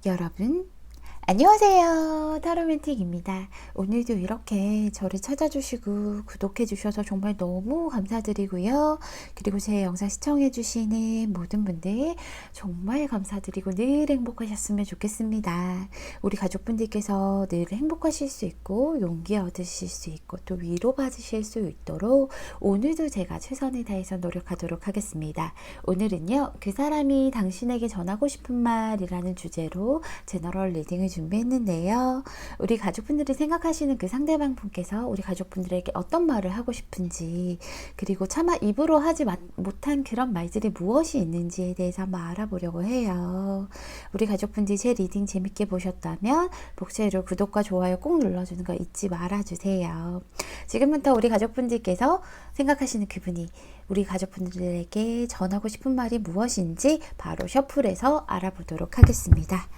여러분 안녕하세요. 타로맨틱입니다. 오늘도 이렇게 저를 찾아주시고 구독해주셔서 정말 너무 감사드리고요. 그리고 제 영상 시청해주시는 모든 분들 정말 감사드리고 늘 행복하셨으면 좋겠습니다. 우리 가족분들께서 늘 행복하실 수 있고 용기 얻으실 수 있고 또 위로받으실 수 있도록 오늘도 제가 최선을 다해서 노력하도록 하겠습니다. 오늘은요, 그 사람이 당신에게 전하고 싶은 말이라는 주제로 제너럴 리딩을 준비했는데요. 우리 가족분들이 생각하시는 그 상대방 분께서 우리 가족분들에게 어떤 말을 하고 싶은지, 그리고 차마 입으로 하지 못한 그런 말들이 무엇이 있는지에 대해서 한번 알아보려고 해요. 우리 가족분들이 제 리딩 재밌게 보셨다면 복채로 구독과 좋아요 꼭 눌러주는 거 잊지 말아주세요. 지금부터 우리 가족분들께서 생각하시는 그분이 우리 가족분들에게 전하고 싶은 말이 무엇인지 바로 셔플해서 알아보도록 하겠습니다.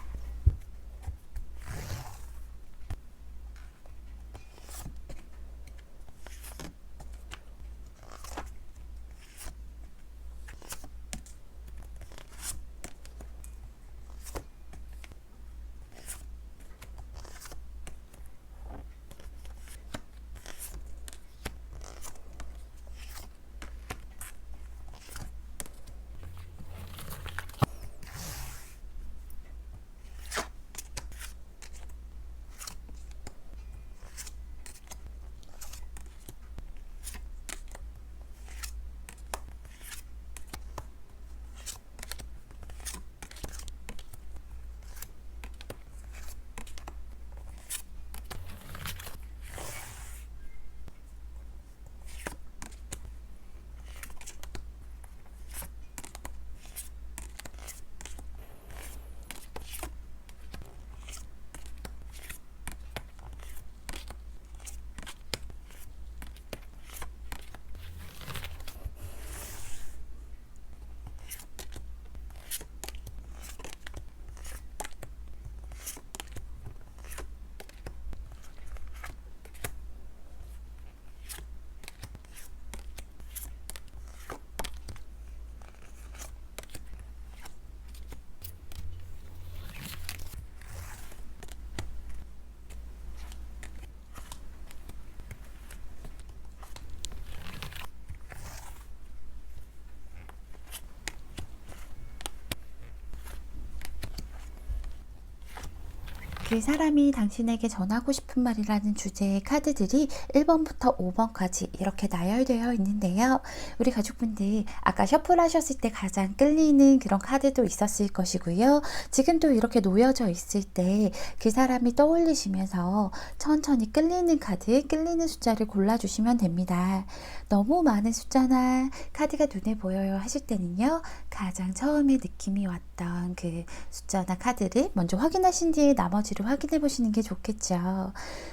그 사람이 당신에게 전하고 싶은 말이라는 주제의 카드들이 1번부터 5번까지 이렇게 나열되어 있는데요. 우리 가족분들 아까 셔플 하셨을 때 가장 끌리는 그런 카드도 있었을 것이고요. 지금도 이렇게 놓여져 있을 때 그 사람이 떠올리시면서 천천히 끌리는 카드, 끌리는 숫자를 골라주시면 됩니다. 너무 많은 숫자나 카드가 눈에 보여요 하실 때는요, 가장 처음에 느낌이 왔던 그 숫자나 카드를 먼저 확인하신 뒤에 나머지를 확인해 보시는 게 좋겠죠.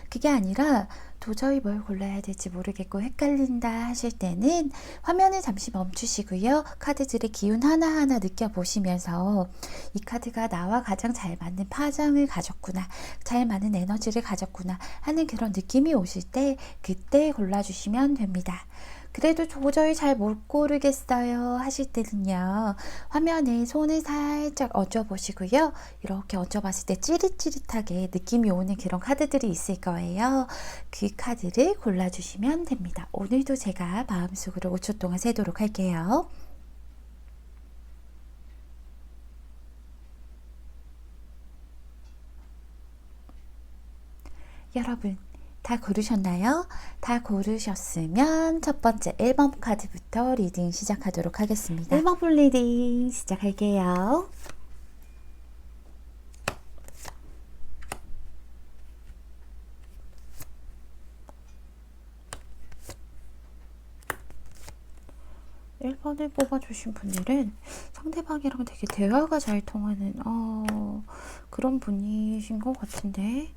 그게 아니라 도저히 뭘 골라야 될지 모르겠고 헷갈린다 하실 때는 화면을 잠시 멈추시고요. 카드들의 기운 하나하나 느껴보시면서 이 카드가 나와 가장 잘 맞는 파장을 가졌구나, 잘 맞는 에너지를 가졌구나 하는 그런 느낌이 오실 때 그때 골라주시면 됩니다. 그래도 도저히 잘 못 고르겠어요 하실 때는요, 화면에 손을 살짝 얹어 보시고요. 이렇게 얹어 봤을 때 찌릿찌릿하게 느낌이 오는 그런 카드들이 있을 거예요. 그 카드를 골라주시면 됩니다. 오늘도 제가 마음속으로 5초 동안 세도록 할게요. 여러분 다 고르셨나요? 다 고르셨으면 첫 번째 1번 카드부터 리딩 시작하도록 하겠습니다. 1번 분 리딩 시작할게요. (1번을) 뽑아주신 분들은 상대방이랑 되게 대화가 잘 통하는 그런 분이신 것 같은데,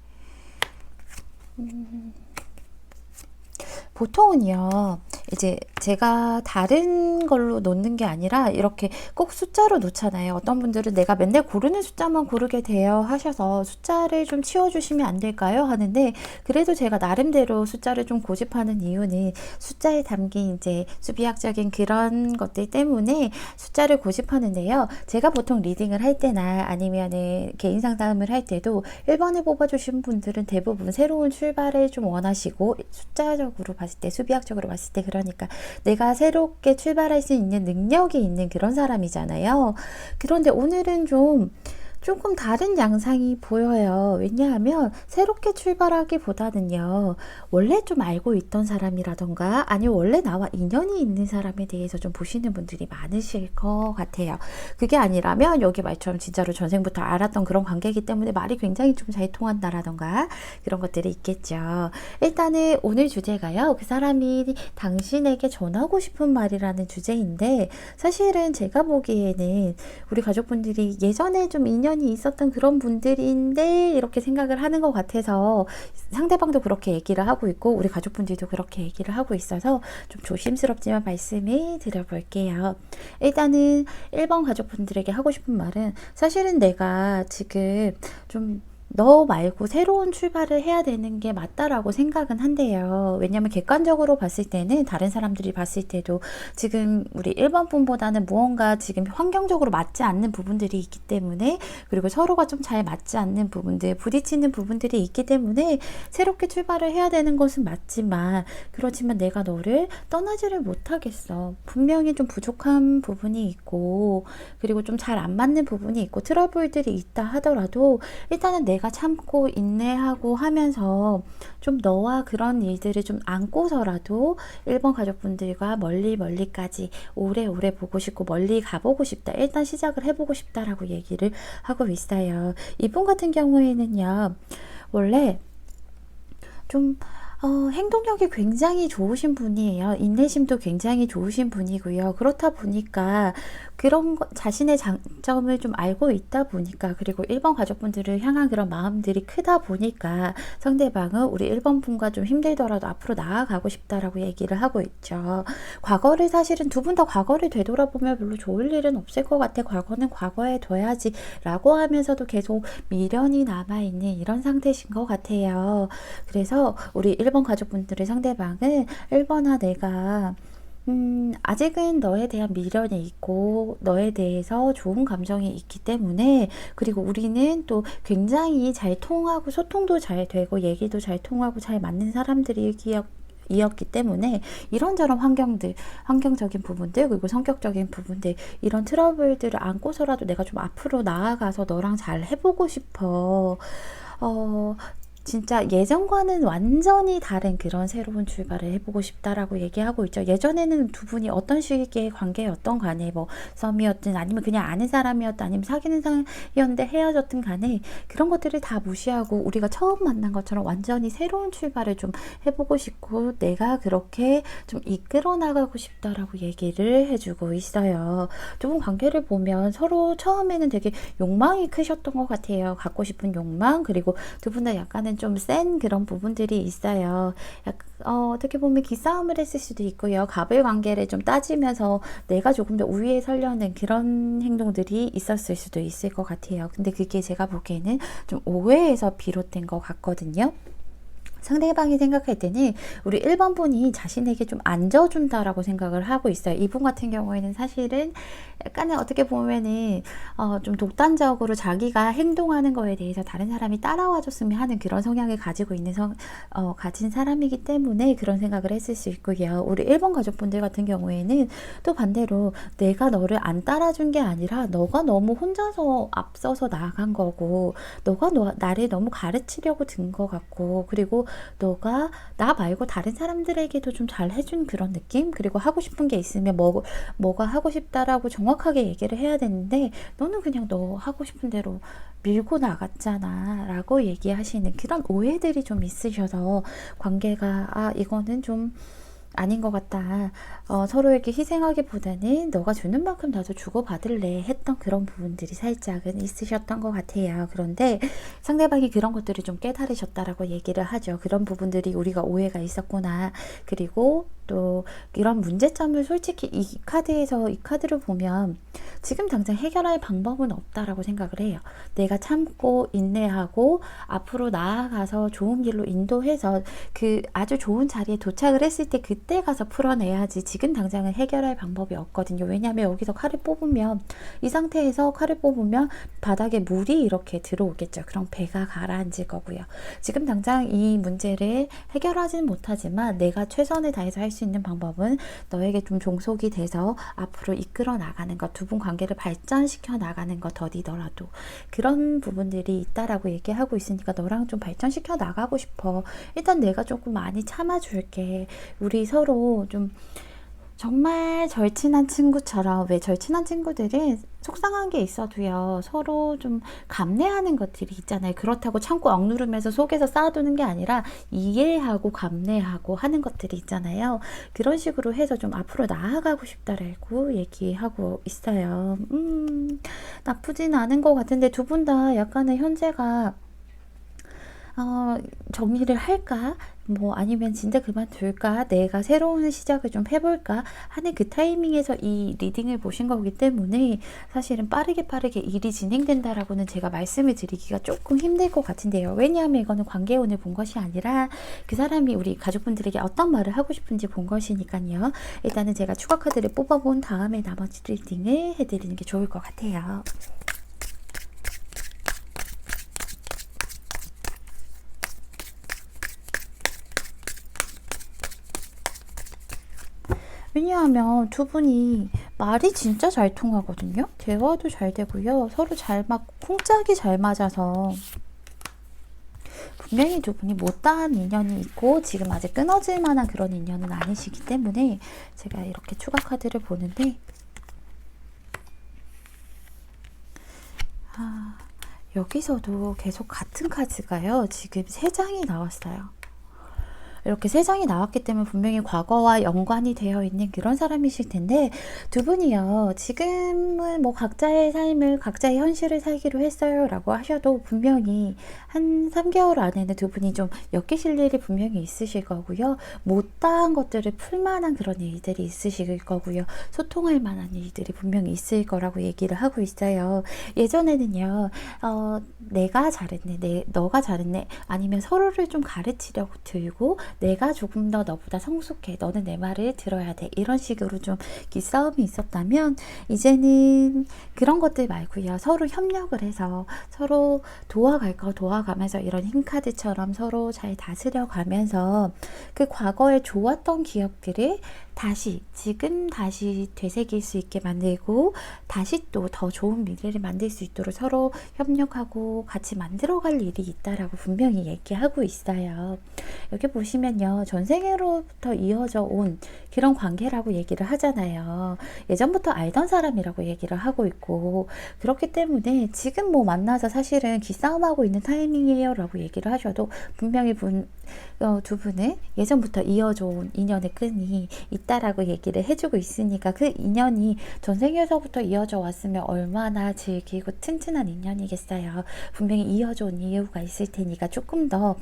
보통은요, 이제 제가 다른 걸로 놓는 게 아니라 이렇게 꼭 숫자로 놓잖아요. 어떤 분들은 내가 맨날 고르는 숫자만 고르게 돼요 하셔서 숫자를 좀 치워주시면 안 될까요? 하는데, 그래도 제가 나름대로 숫자를 좀 고집하는 이유는 숫자에 담긴 이제 수비학적인 그런 것들 때문에 숫자를 고집하는데요. 제가 보통 리딩을 할 때나 아니면은 개인 상담을 할 때도 1번을 뽑아주신 분들은 대부분 새로운 출발을 좀 원하시고, 숫자적으로 봤을 때, 수비학적으로 봤을 때, 그러니까 내가 새롭게 출발할 수 있는 능력이 있는 그런 사람이잖아요. 그런데 오늘은 조금 다른 양상이 보여요. 왜냐하면 새롭게 출발하기보다는요, 원래 좀 알고 있던 사람이라던가 아니면 원래 나와 인연이 있는 사람에 대해서 좀 보시는 분들이 많으실 것 같아요. 그게 아니라면 여기 말처럼 진짜로 전생부터 알았던 그런 관계이기 때문에 말이 굉장히 좀 잘 통한다라던가 그런 것들이 있겠죠. 일단은 오늘 주제가요, 그 사람이 당신에게 전하고 싶은 말이라는 주제인데, 사실은 제가 보기에는 우리 가족분들이 예전에 좀 인연이 있었던 그런 분들인데 이렇게 생각을 하는 것 같아서, 상대방도 그렇게 얘기를 하고 있고 우리 가족분들도 그렇게 얘기를 하고 있어서 좀 조심스럽지만 말씀을 드려볼게요. 일단은 1번 가족분들에게 하고 싶은 말은, 사실은 내가 지금 좀 너 말고 새로운 출발을 해야 되는 게 맞다라고 생각은 한대요. 왜냐면 객관적으로 봤을 때는, 다른 사람들이 봤을 때도 지금 우리 1번 분보다는 무언가 지금 환경적으로 맞지 않는 부분들이 있기 때문에, 그리고 서로가 좀 잘 맞지 않는 부분들, 부딪히는 부분들이 있기 때문에 새롭게 출발을 해야 되는 것은 맞지만, 그렇지만 내가 너를 떠나지를 못하겠어. 분명히 좀 부족한 부분이 있고, 그리고 좀 잘 안 맞는 부분이 있고, 트러블들이 있다 하더라도 일단은 내가 참고 인내하고 하면서 좀 너와 그런 일들을 좀 안고서라도 1번 가족분들과 멀리까지 오래오래 보고 싶고 멀리 가보고 싶다, 일단 시작을 해보고 싶다라고 얘기를 하고 있어요. 이분 같은 경우에는요, 원래 좀 행동력이 굉장히 좋으신 분이에요. 인내심도 굉장히 좋으신 분이고요. 그렇다 보니까 그런 자신의 장점을 좀 알고 있다 보니까, 그리고 1번 가족분들을 향한 그런 마음들이 크다 보니까 상대방은 우리 1번 분과 좀 힘들더라도 앞으로 나아가고 싶다라고 얘기를 하고 있죠. 과거를, 사실은 두 분 다 과거를 되돌아보면 별로 좋을 일은 없을 것 같아. 과거는 과거에 둬야지 라고 하면서도 계속 미련이 남아있는 이런 상태신 것 같아요. 그래서 우리 1번 가족분들의 상대방은, 1번아, 내가 아직은 너에 대한 미련이 있고 너에 대해서 좋은 감정이 있기 때문에, 그리고 우리는 또 굉장히 잘 통하고 소통도 잘 되고 얘기도 잘 통하고 잘 맞는 사람들이 이었기 때문에, 이런저런 환경적인 부분들, 그리고 성격적인 부분들, 이런 트러블들을 안고서라도 내가 좀 앞으로 나아가서 너랑 잘 해보고 싶어. 진짜 예전과는 완전히 다른 그런 새로운 출발을 해보고 싶다라고 얘기하고 있죠. 예전에는 두 분이 어떤 식의 관계였던 간에, 뭐 썸이었든 아니면 그냥 아는 사람이었든 아니면 사귀는 사람이었는데 헤어졌든 간에, 그런 것들을 다 무시하고 우리가 처음 만난 것처럼 완전히 새로운 출발을 좀 해보고 싶고, 내가 그렇게 좀 이끌어 나가고 싶다라고 얘기를 해주고 있어요. 두 분 관계를 보면 서로 처음에는 되게 욕망이 크셨던 것 같아요. 갖고 싶은 욕망, 그리고 두 분 다 약간은 좀 센 그런 부분들이 있어요. 어떻게 보면 기싸움을 했을 수도 있고요. 갑을 관계를 좀 따지면서 내가 조금 더 우위에 서려는 그런 행동들이 있었을 수도 있을 것 같아요. 근데 그게 제가 보기에는 좀 오해에서 비롯된 것 같거든요. 상대방이 생각할 때는 우리 1번 분이 자신에게 좀 안져준다라고 생각을 하고 있어요. 이분 같은 경우에는 사실은 약간은 어떻게 보면은 좀 독단적으로 자기가 행동하는 거에 대해서 다른 사람이 따라와 줬으면 하는 그런 성향을 가지고 있는 가진 사람이기 때문에 그런 생각을 했을 수 있고요. 우리 1번 가족분들 같은 경우에는 또 반대로, 내가 너를 안 따라준 게 아니라 너가 너무 혼자서 앞서서 나간 거고, 너가 나를 너무 가르치려고 든 것 같고, 그리고 너가 나 말고 다른 사람들에게도 좀 잘 해준 그런 느낌? 그리고 하고 싶은 게 있으면 뭐가 하고 싶다라고 정확하게 얘기를 해야 되는데, 너는 그냥 너 하고 싶은 대로 밀고 나갔잖아 라고 얘기하시는 그런 오해들이 좀 있으셔서, 관계가 이거는 좀 아닌 것 같다. 서로에게 희생하기보다는 너가 주는 만큼 나도 주고받을래 했던 그런 부분들이 살짝은 있으셨던 것 같아요. 그런데 상대방이 그런 것들을 좀 깨달으셨다라고 얘기를 하죠. 그런 부분들이 우리가 오해가 있었구나. 그리고 또 이런 문제점을 솔직히 이 카드를 보면 지금 당장 해결할 방법은 없다라고 생각을 해요. 내가 참고 인내하고 앞으로 나아가서 좋은 길로 인도해서 그 아주 좋은 자리에 도착을 했을 때 그때 가서 풀어내야지 지금 당장은 해결할 방법이 없거든요. 왜냐하면 여기서 칼을 뽑으면 이 상태에서 칼을 뽑으면 바닥에 물이 이렇게 들어오겠죠. 그럼 배가 가라앉을 거고요. 지금 당장 이 문제를 해결하지는 못하지만 내가 최선을 다해서 할 수 있는 방법은 너에게 좀 종속이 돼서 앞으로 이끌어 나가는 것, 두 분 관계를 발전시켜 나가는 것 더디더라도 그런 부분들이 있다라고 얘기하고 있으니까 너랑 좀 발전시켜 나가고 싶어. 일단 내가 조금 많이 참아줄게. 우리 서로 좀 정말 절친한 친구처럼, 왜 절친한 친구들은 속상한 게 있어도요 서로 좀 감내하는 것들이 있잖아요. 그렇다고 참고 억누르면서 속에서 쌓아두는 게 아니라 이해하고 감내하고 하는 것들이 있잖아요. 그런 식으로 해서 좀 앞으로 나아가고 싶다라고 얘기하고 있어요. 나쁘진 않은 것 같은데 두 분 다 약간의 현재가 정리를 할까? 뭐 아니면 진짜 그만둘까? 내가 새로운 시작을 좀 해볼까? 하는 그 타이밍에서 이 리딩을 보신 거기 때문에 사실은 빠르게 일이 진행된다라고는 제가 말씀을 드리기가 조금 힘들 것 같은데요. 왜냐하면 이거는 관계운을 본 것이 아니라 그 사람이 우리 가족분들에게 어떤 말을 하고 싶은지 본 것이니까요. 일단은 제가 추가 카드를 뽑아본 다음에 나머지 리딩을 해드리는 게 좋을 것 같아요. 왜냐하면 두 분이 말이 진짜 잘 통하거든요. 대화도 잘 되고요. 서로 잘 맞고 쿵짝이 잘 맞아서 분명히 두 분이 못다한 인연이 있고 지금 아직 끊어질 만한 그런 인연은 아니시기 때문에 제가 이렇게 추가 카드를 보는데 여기서도 계속 같은 카드가요. 지금 3장이 나왔어요. 이렇게 3장이 나왔기 때문에 분명히 과거와 연관이 되어 있는 그런 사람이실 텐데 두 분이요. 지금은 뭐 각자의 삶을 각자의 현실을 살기로 했어요 라고 하셔도 분명히 한 3개월 안에는 두 분이 좀 엮이실 일이 분명히 있으실 거고요. 못다한 것들을 풀만한 그런 일들이 있으실 거고요. 소통할 만한 일들이 분명히 있을 거라고 얘기를 하고 있어요. 예전에는요. 내가 잘했네, 너가 잘했네, 아니면 서로를 좀 가르치려고 들고 내가 조금 더 너보다 성숙해, 너는 내 말을 들어야 돼, 이런 식으로 좀 기싸움이 있었다면 이제는 그런 것들 말고요. 서로 협력을 해서 서로 도와갈 거 도와가면서 이런 흰 카드처럼 서로 잘 다스려 가면서 그 과거에 좋았던 기억들을 지금 다시 되새길 수 있게 만들고 다시 또 더 좋은 미래를 만들 수 있도록 서로 협력하고 같이 만들어갈 일이 있다라고 분명히 얘기하고 있어요. 여기 보시면요. 전생으로부터 이어져 온 그런 관계라고 얘기를 하잖아요. 예전부터 알던 사람이라고 얘기를 하고 있고 그렇기 때문에 지금 뭐 만나서 사실은 기싸움하고 있는 타이밍이에요 라고 얘기를 하셔도 분명히 두 분은 예전부터 이어져 온 인연의 끈이 있다라고 얘기를 해주고 있으니까 그 인연이 전생에서부터 이어져 왔으면 얼마나 질기고 튼튼한 인연이겠어요. 분명히 이어져 온 이유가 있을 테니까 조금 더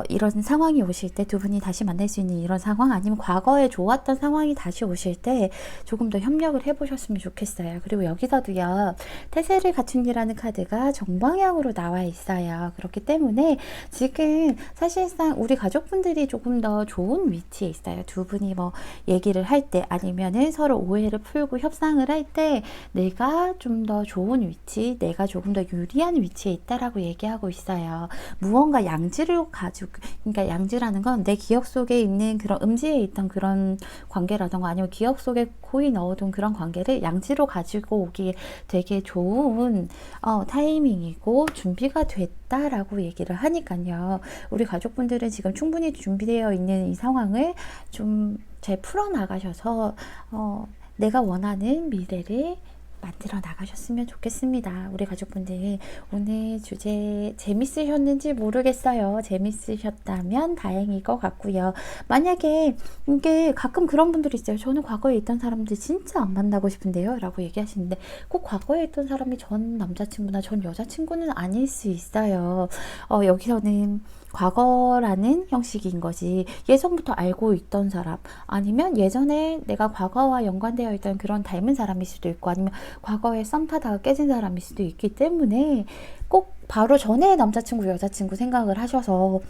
이런 상황이 오실 때 두 분이 다시 만날 수 있는 이런 상황, 아니면 과거에 좋았던 상황이 다시 오실 때 조금 더 협력을 해보셨으면 좋겠어요. 그리고 여기서도요. 태세를 갖춘이라는 카드가 정방향으로 나와 있어요. 그렇기 때문에 지금 사실상 우리 가족분들이 조금 더 좋은 위치에 있어요. 두 분이 뭐 얘기를 할 때 아니면은 서로 오해를 풀고 협상을 할 때 내가 좀 더 좋은 위치, 내가 조금 더 유리한 위치에 있다라고 얘기하고 있어요. 무언가 양지를 그러니까 양지라는 건 내 기억 속에 있는 그런 음지에 있던 그런 관계라던가 아니면 기억 속에 고이 넣어둔 그런 관계를 양지로 가지고 오기에 되게 좋은 타이밍이고 준비가 됐다라고 얘기를 하니까요. 우리 가족분들은 지금 충분히 준비되어 있는 이 상황을 좀 잘 풀어나가셔서 내가 원하는 미래를 만들어 나가셨으면 좋겠습니다. 우리 가족분들 오늘 주제 재밌으셨는지 모르겠어요. 재밌으셨다면 다행일 것 같고요. 만약에 이게 가끔 그런 분들이 있어요. 저는 과거에 있던 사람들 진짜 안 만나고 싶은데요 라고 얘기하시는데 꼭 과거에 있던 사람이 전 남자친구나 전 여자친구는 아닐 수 있어요. 여기서는 과거라는 형식인 거지. 예전부터 알고 있던 사람, 아니면 예전에 내가 과거와 연관되어 있던 그런 닮은 사람일 수도 있고, 아니면 과거에 썸 타다가 깨진 사람일 수도 있기 때문에 꼭 바로 전에 남자친구, 여자친구 생각을 하셔서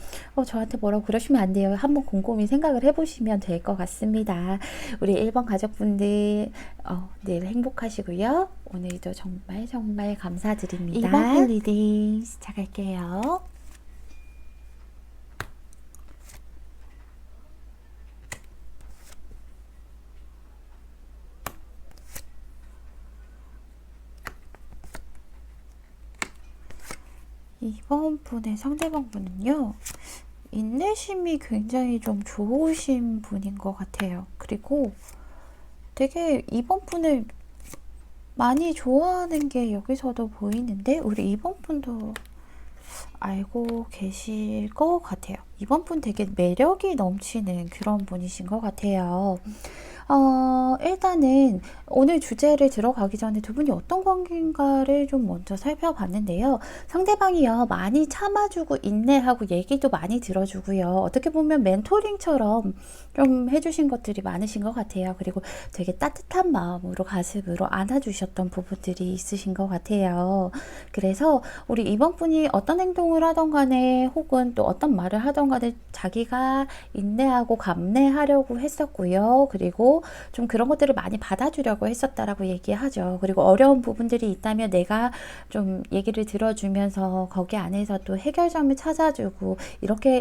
저한테 뭐라고 그러시면 안 돼요. 한번 곰곰이 생각을 해보시면 될 것 같습니다. 우리 1번 가족분들 늘 행복하시고요. 오늘도 정말 정말 감사드립니다. 2번 리딩 시작할게요. 이번 분의 상대방 분은요, 인내심이 굉장히 좀 좋으신 분인 것 같아요. 그리고 되게 이번 분을 많이 좋아하는 게 여기서도 보이는데, 우리 이번 분도 알고 계실 것 같아요. 이번 분 되게 매력이 넘치는 그런 분이신 것 같아요. 일단은 오늘 주제를 들어가기 전에 두 분이 어떤 관계인가를 좀 먼저 살펴봤는데요. 상대방이요, 많이 참아주고 인내하고 얘기도 많이 들어주고요. 어떻게 보면 멘토링처럼 좀 해주신 것들이 많으신 것 같아요. 그리고 되게 따뜻한 마음으로 가슴으로 안아주셨던 부분들이 있으신 것 같아요. 그래서 우리 이번 분이 어떤 행동을 하던 간에, 혹은 또 어떤 말을 하던 간에 자기가 인내하고 감내하려고 했었고요. 그리고 좀 그런 것들을 많이 받아주려고 했었다라고 얘기하죠. 그리고 어려운 부분들이 있다면 내가 좀 얘기를 들어주면서 거기 안에서 또 해결점을 찾아주고,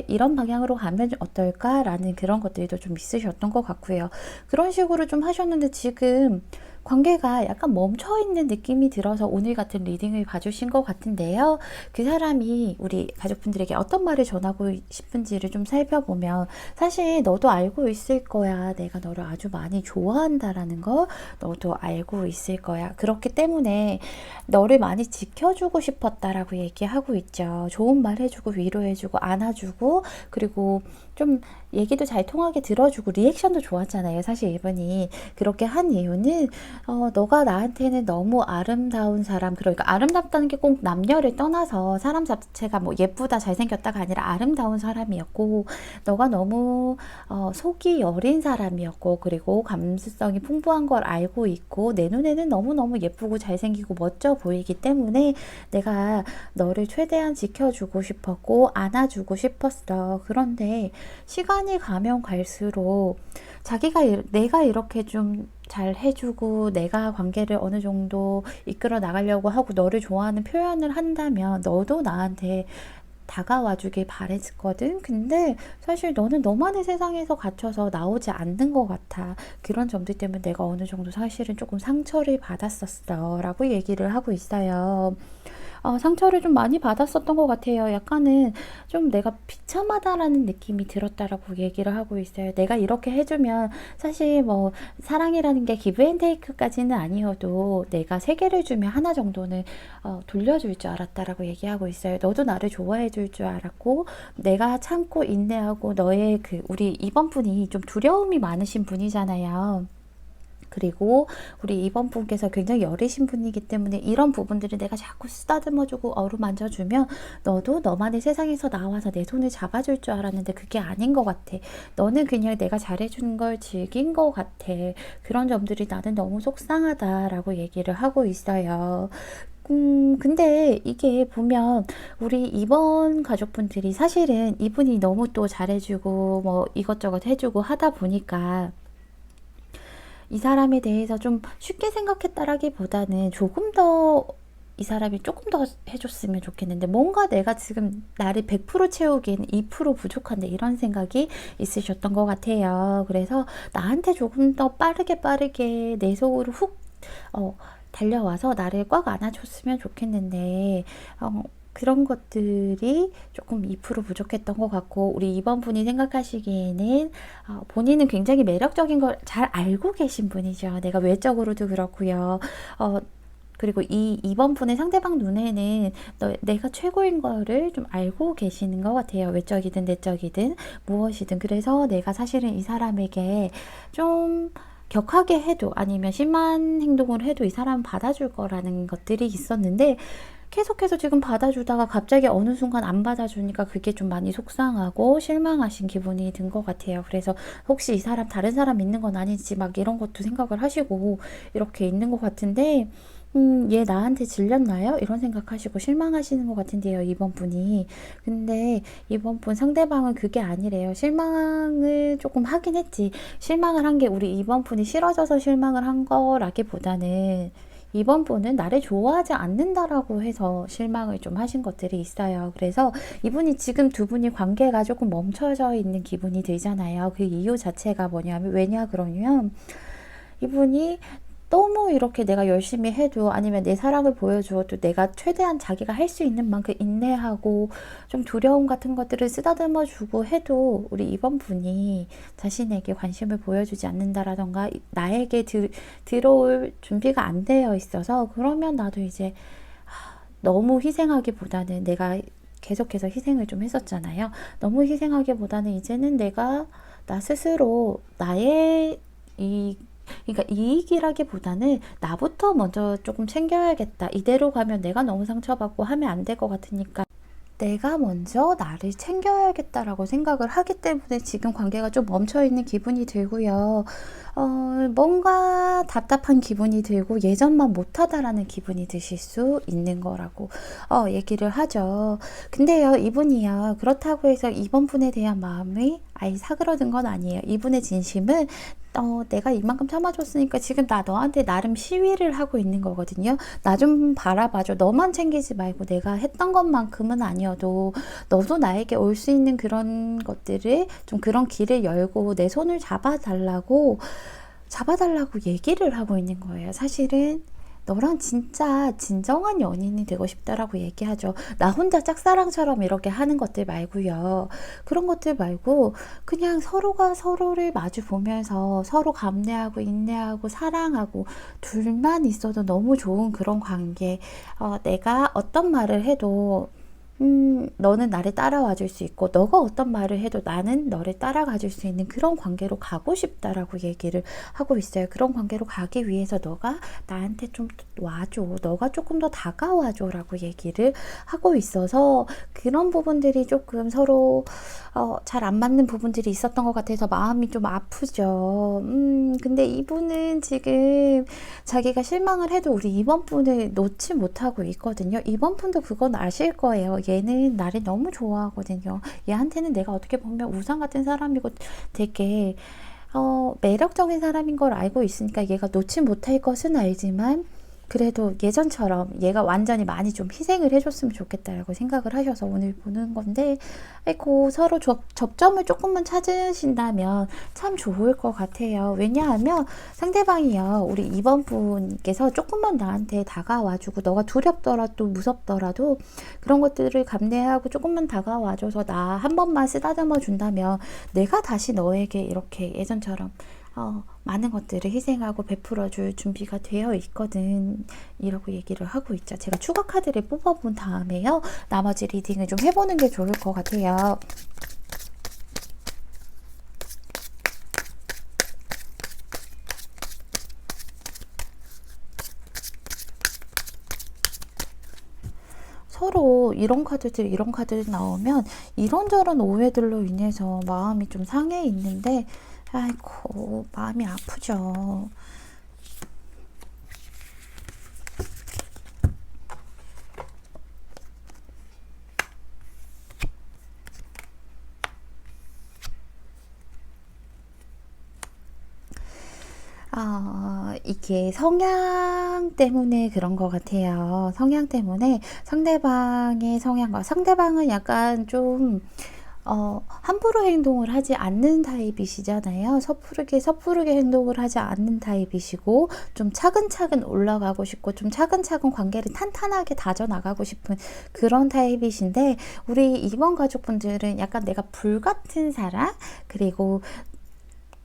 이런 방향으로 가면 어떨까라는 그런 것들도 좀 있으셨던 것 같고요. 그런 식으로 좀 하셨는데 지금 관계가 약간 멈춰있는 느낌이 들어서 오늘 같은 리딩을 봐주신 것 같은데요. 그 사람이 우리 가족분들에게 어떤 말을 전하고 싶은지를 좀 살펴보면, 사실 너도 알고 있을 거야. 내가 너를 아주 많이 좋아한다라는 거 너도 알고 있을 거야. 그렇기 때문에 너를 많이 지켜주고 싶었다라고 얘기하고 있죠. 좋은 말 해주고 위로해주고 안아주고, 그리고 좀 얘기도 잘 통하게 들어주고 리액션도 좋았잖아요. 사실 이분이 그렇게 한 이유는 너가 나한테는 너무 아름다운 사람, 그러니까 아름답다는 게 꼭 남녀를 떠나서 사람 자체가 뭐 예쁘다 잘생겼다가 아니라 아름다운 사람이었고, 너가 너무 속이 여린 사람이었고, 그리고 감수성이 풍부한 걸 알고 있고, 내 눈에는 너무너무 예쁘고 잘생기고 멋져 보이기 때문에 내가 너를 최대한 지켜주고 싶었고 안아주고 싶었어. 그런데 시간이 가면 갈수록 내가 이렇게 좀 잘 해주고 내가 관계를 어느 정도 이끌어 나가려고 하고 너를 좋아하는 표현을 한다면 너도 나한테 다가와 주길 바랬거든. 근데 사실 너는 너만의 세상에서 갇혀서 나오지 않는 것 같아. 그런 점들 때문에 내가 어느 정도 사실은 조금 상처를 받았었어 라고 얘기를 하고 있어요. 상처를 좀 많이 받았었던 것 같아요. 약간은 좀 내가 비참하다라는 느낌이 들었다라고 얘기를 하고 있어요. 내가 이렇게 해주면 사실 뭐 사랑이라는 게 기브 앤 테이크까지는 아니어도 내가 3개를 주면 하나 정도는 돌려줄 줄 알았다라고 얘기하고 있어요. 너도 나를 좋아해 줄 줄 알았고, 내가 참고 인내하고 너의 우리 이번 분이 좀 두려움이 많으신 분이잖아요. 그리고 우리 이번 분께서 굉장히 여리신 분이기 때문에 이런 부분들을 내가 자꾸 쓰다듬어주고 어루만져주면 너도 너만의 세상에서 나와서 내 손을 잡아줄 줄 알았는데 그게 아닌 것 같아. 너는 그냥 내가 잘해주는 걸 즐긴 것 같아. 그런 점들이 나는 너무 속상하다라고 얘기를 하고 있어요. 근데 이게 보면 우리 이번 가족분들이 사실은 이분이 너무 또 잘해주고 뭐 이것저것 해주고 하다 보니까 이 사람에 대해서 좀 쉽게 생각했다라기보다는 조금 더 이 사람이 조금 더 해줬으면 좋겠는데, 뭔가 내가 지금 나를 100% 채우기엔 2% 부족한데 이런 생각이 있으셨던 것 같아요. 그래서 나한테 조금 더 빠르게 내 속으로 훅 달려와서 나를 꽉 안아줬으면 좋겠는데 그런 것들이 조금 2% 부족했던 것 같고, 우리 이번 분이 생각하시기에는 본인은 굉장히 매력적인 걸 잘 알고 계신 분이죠. 내가 외적으로도 그렇고요. 그리고 이번 분의 상대방 눈에는 내가 최고인 거를 좀 알고 계시는 것 같아요. 외적이든 내적이든 무엇이든. 그래서 내가 사실은 이 사람에게 좀 격하게 해도 아니면 심한 행동을 해도 이 사람은 받아줄 거라는 것들이 있었는데, 계속해서 지금 받아주다가 갑자기 어느 순간 안 받아주니까 그게 좀 많이 속상하고 실망하신 기분이 든 것 같아요. 그래서 혹시 이 사람 다른 사람 있는 건 아닌지 막 이런 것도 생각을 하시고 이렇게 있는 것 같은데, 얘 나한테 질렸나요? 이런 생각하시고 실망하시는 것 같은데요, 이번 분이. 근데 이번 분 상대방은 그게 아니래요. 실망을 조금 하긴 했지. 실망을 한 게 우리 이번 분이 싫어져서 실망을 한 거라기보다는 이번 분은 나를 좋아하지 않는다라고 해서 실망을 좀 하신 것들이 있어요. 그래서 이분이 지금 두 분이 관계가 조금 멈춰져 있는 기분이 들잖아요. 그 이유 자체가 뭐냐면, 왜냐 그러면 이분이 너무 이렇게 내가 열심히 해도 아니면 내 사랑을 보여주어도 내가 최대한 자기가 할 수 있는 만큼 인내하고 좀 두려움 같은 것들을 쓰다듬어 주고 해도 우리 이번 분이 자신에게 관심을 보여주지 않는다라던가 나에게 들어올 준비가 안 되어 있어서, 그러면 나도 이제 너무 희생하기보다는, 내가 계속해서 희생을 좀 했었잖아요. 너무 희생하기보다는 이제는 내가 나 스스로 나의 그러니까 이익이라기보다는 나부터 먼저 조금 챙겨야겠다. 이대로 가면 내가 너무 상처받고 하면 안 될 것 같으니까 내가 먼저 나를 챙겨야겠다라고 생각을 하기 때문에 지금 관계가 좀 멈춰있는 기분이 들고요. 뭔가 답답한 기분이 들고 예전만 못하다라는 기분이 드실 수 있는 거라고 얘기를 하죠. 근데요, 이분이요, 그렇다고 해서 이번 분에 대한 마음이 아예 사그러든 건 아니에요. 이분의 진심은 내가 이만큼 참아줬으니까 지금 나 너한테 나름 시위를 하고 있는 거거든요. 나 좀 바라봐줘. 너만 챙기지 말고 내가 했던 것만큼은 아니어도 너도 나에게 올 수 있는 그런 것들을 좀, 그런 길을 열고 내 손을 잡아달라고 얘기를 하고 있는 거예요. 사실은 너랑 진짜 진정한 연인이 되고 싶다라고 얘기하죠. 나 혼자 짝사랑처럼 이렇게 하는 것들 말고요. 그런 것들 말고 그냥 서로가 서로를 마주 보면서 서로 감내하고 인내하고 사랑하고 둘만 있어도 너무 좋은 그런 관계. 내가 어떤 말을 해도 너는 나를 따라와 줄 수 있고, 너가 어떤 말을 해도 나는 너를 따라가 줄 수 있는 그런 관계로 가고 싶다라고 얘기를 하고 있어요. 그런 관계로 가기 위해서 너가 나한테 좀 와줘. 너가 조금 더 다가와줘 라고 얘기를 하고 있어서, 그런 부분들이 조금 서로 잘 안 맞는 부분들이 있었던 것 같아서 마음이 좀 아프죠. 근데 이분은 지금 자기가 실망을 해도 우리 이번 분을 놓지 못하고 있거든요. 이번 분도 그건 아실 거예요. 얘는 나를 너무 좋아하거든요. 얘한테는 내가 어떻게 보면 우상 같은 사람이고 되게 매력적인 사람인 걸 알고 있으니까 얘가 놓지 못할 것은 알지만, 그래도 예전처럼 얘가 완전히 많이 좀 희생을 해줬으면 좋겠다라고 생각을 하셔서 오늘 보는 건데, 아이고, 서로 접점을 조금만 찾으신다면 참 좋을 것 같아요. 왜냐하면 상대방이요, 우리 이번 분께서 조금만 나한테 다가와주고, 너가 두렵더라도 무섭더라도 그런 것들을 감내하고 조금만 다가와줘서 나 한 번만 쓰다듬어 준다면 내가 다시 너에게 이렇게 예전처럼 많은 것들을 희생하고 베풀어 줄 준비가 되어 있거든, 이라고 얘기를 하고 있죠. 제가 추가 카드를 뽑아본 다음에요, 나머지 리딩을 좀 해보는 게 좋을 것 같아요. 서로 이런 카드들 나오면 이런저런 오해들로 인해서 마음이 좀 상해 있는데, 아이고, 마음이 아프죠. 이게 성향 때문에 그런 것 같아요. 성향 때문에 상대방의 성향과, 상대방은 약간 좀 함부로 행동을 하지 않는 타입이시잖아요. 섣부르게 행동을 하지 않는 타입이시고, 좀 차근차근 올라가고 싶고, 좀 차근차근 관계를 탄탄하게 다져나가고 싶은 그런 타입이신데, 우리 이번 가족분들은 약간 내가 불같은 사랑, 그리고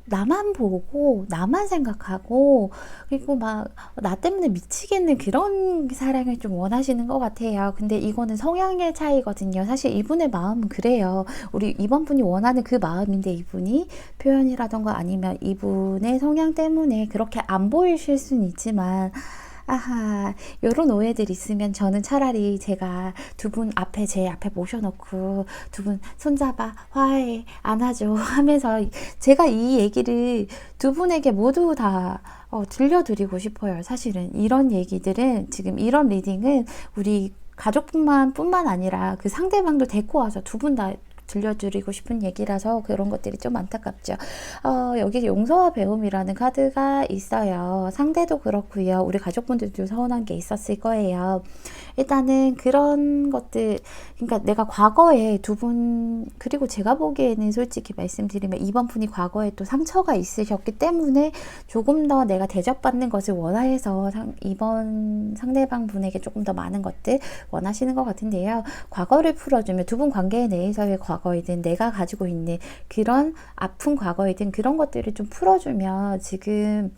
나만 보고 나만 생각하고, 그리고 막 나 때문에 미치겠는 그런 사랑을 좀 원하시는 것 같아요. 근데 이거는 성향의 차이거든요. 사실 이분의 마음은 그래요. 우리 이번 분이 원하는 그 마음인데, 이분이 표현이라던가 아니면 이분의 성향 때문에 그렇게 안 보이실 수는 있지만, 아하, 요런 오해들 있으면 저는 차라리 제가 두 분 앞에, 제 앞에 모셔놓고 두 분 손잡아, 화해, 안아줘 하면서 제가 이 얘기를 두 분에게 모두 다 들려드리고 싶어요. 사실은 이런 얘기들은, 지금 이런 리딩은 우리 가족뿐만 아니라 그 상대방도 데리고 와서 두 분 다 들려드리고 싶은 얘기라서 그런 것들이 좀 안타깝죠. 여기 용서와 배움이라는 카드가 있어요. 상대도 그렇고요. 우리 가족분들도 서운한 게 있었을 거예요. 일단은 그런 것들, 그러니까 내가 과거에 두 분, 그리고 제가 보기에는 솔직히 말씀드리면 이번 분이 과거에 또 상처가 있으셨기 때문에 조금 더 내가 대접받는 것을 원해서 이번 상대방 분에게 조금 더 많은 것들 원하시는 것 같은데요. 과거를 풀어주면 두 분 관계 내에서의 과거이든 내가 가지고 있는 그런 아픈 과거이든 그런 것들을 좀 풀어주면, 지금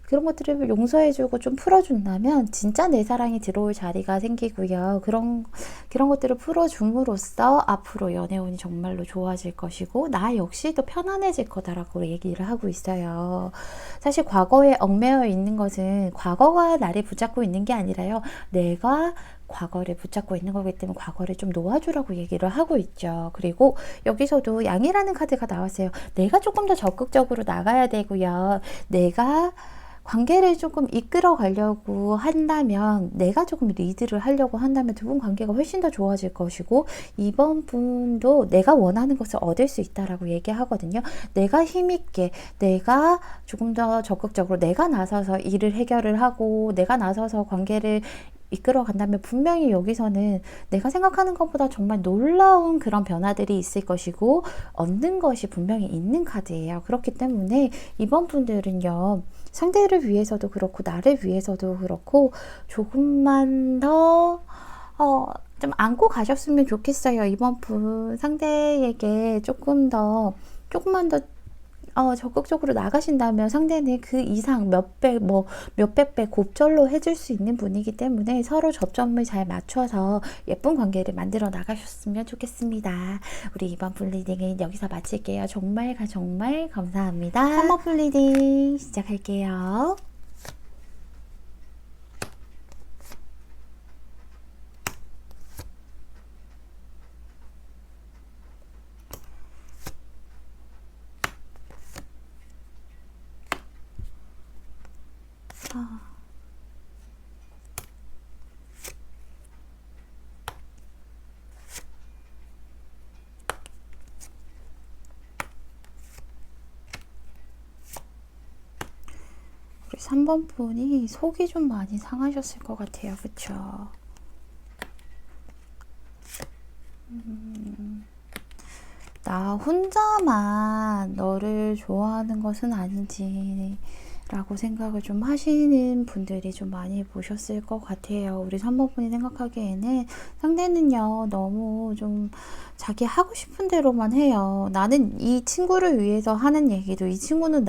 그런 것들을 용서해주고 좀 풀어준다면 진짜 내 사랑이 들어올 자리가 생기고요. 그런 것들을 풀어줌으로써 앞으로 연애운이 정말로 좋아질 것이고 나 역시도 편안해질 거다라고 얘기를 하고 있어요. 사실 과거에 얽매여 있는 것은 과거가 나를 붙잡고 있는 게 아니라요. 내가 과거를 붙잡고 있는 거기 때문에 과거를 좀 놓아주라고 얘기를 하고 있죠. 그리고 여기서도 양이라는 카드가 나왔어요. 내가 조금 더 적극적으로 나가야 되고요. 내가 관계를 조금 이끌어 가려고 한다면, 내가 조금 리드를 하려고 한다면 두 분 관계가 훨씬 더 좋아질 것이고, 이번 분도 내가 원하는 것을 얻을 수 있다라고 얘기하거든요. 내가 힘있게, 내가 조금 더 적극적으로 내가 나서서 일을 해결을 하고 내가 나서서 관계를 이끌어 간다면 분명히 여기서는 내가 생각하는 것보다 정말 놀라운 그런 변화들이 있을 것이고 얻는 것이 분명히 있는 카드예요. 그렇기 때문에 이번 분들은요, 상대를 위해서도 그렇고 나를 위해서도 그렇고 조금만 더 좀 안고 가셨으면 좋겠어요. 이번 분 상대에게 조금만 더 적극적으로 나가신다면 상대는 그 이상 몇백 배 곱절로 해줄 수 있는 분이기 때문에 서로 접점을 잘 맞춰서 예쁜 관계를 만들어 나가셨으면 좋겠습니다. 우리 이번 분 리딩은 여기서 마칠게요. 정말 감사합니다. 3번 분 리딩 시작할게요. 우리 3번 분이 속이 좀 많이 상하셨을 것 같아요. 그쵸? 나 혼자만 너를 좋아하는 것은 아니지 라고 생각을 좀 하시는 분들이 좀 많이 보셨을 것 같아요. 우리 3번 분이 생각하기에는 상대는요, 너무 좀 자기 하고 싶은 대로만 해요. 나는 이 친구를 위해서 하는 얘기도 이 친구는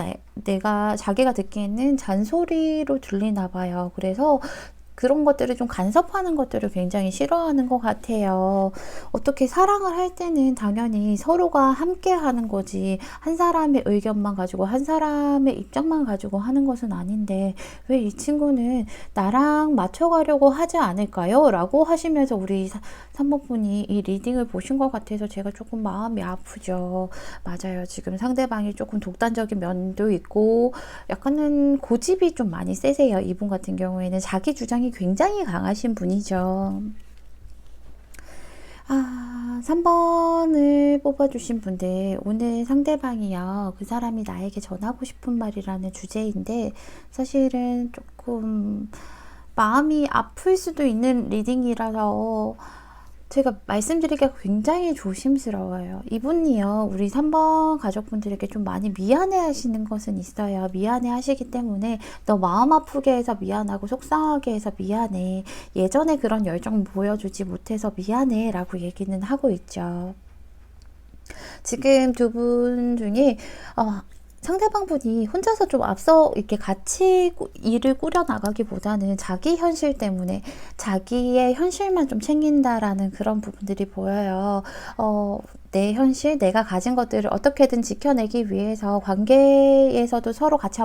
자기가 듣기에는 잔소리로 들리나 봐요. 그래서 그런 것들을 좀 간섭하는 것들을 굉장히 싫어하는 것 같아요. 어떻게 사랑을 할 때는 당연히 서로가 함께 하는 거지, 한 사람의 의견만 가지고 한 사람의 입장만 가지고 하는 것은 아닌데 왜 이 친구는 나랑 맞춰가려고 하지 않을까요? 라고 하시면서 우리 3번 분이 이 리딩을 보신 것 같아서 제가 조금 마음이 아프죠. 맞아요. 지금 상대방이 조금 독단적인 면도 있고 약간은 고집이 좀 많이 세세요. 이분 같은 경우에는 자기 주장이 굉장히 강하신 분이죠. 3번을 뽑아주신 분들, 오늘 상대방이요, 그 사람이 나에게 전하고 싶은 말이라는 주제인데 사실은 조금 마음이 아플 수도 있는 리딩이라서 제가 말씀드리기가 굉장히 조심스러워요. 이분이요, 우리 3번 가족분들에게 좀 많이 미안해 하시는 것은 있어요. 미안해 하시기 때문에 너 마음 아프게 해서 미안하고 속상하게 해서 미안해. 예전에 그런 열정 보여주지 못해서 미안해 라고 얘기는 하고 있죠. 지금 두 분 중에 상대방분이 혼자서 좀 앞서 이렇게 같이 일을 꾸려 나가기보다는 자기 현실 때문에 자기의 현실만 좀 챙긴다라는 그런 부분들이 보여요. 내 현실, 내가 가진 것들을 어떻게든 지켜내기 위해서 관계에서도 서로 같이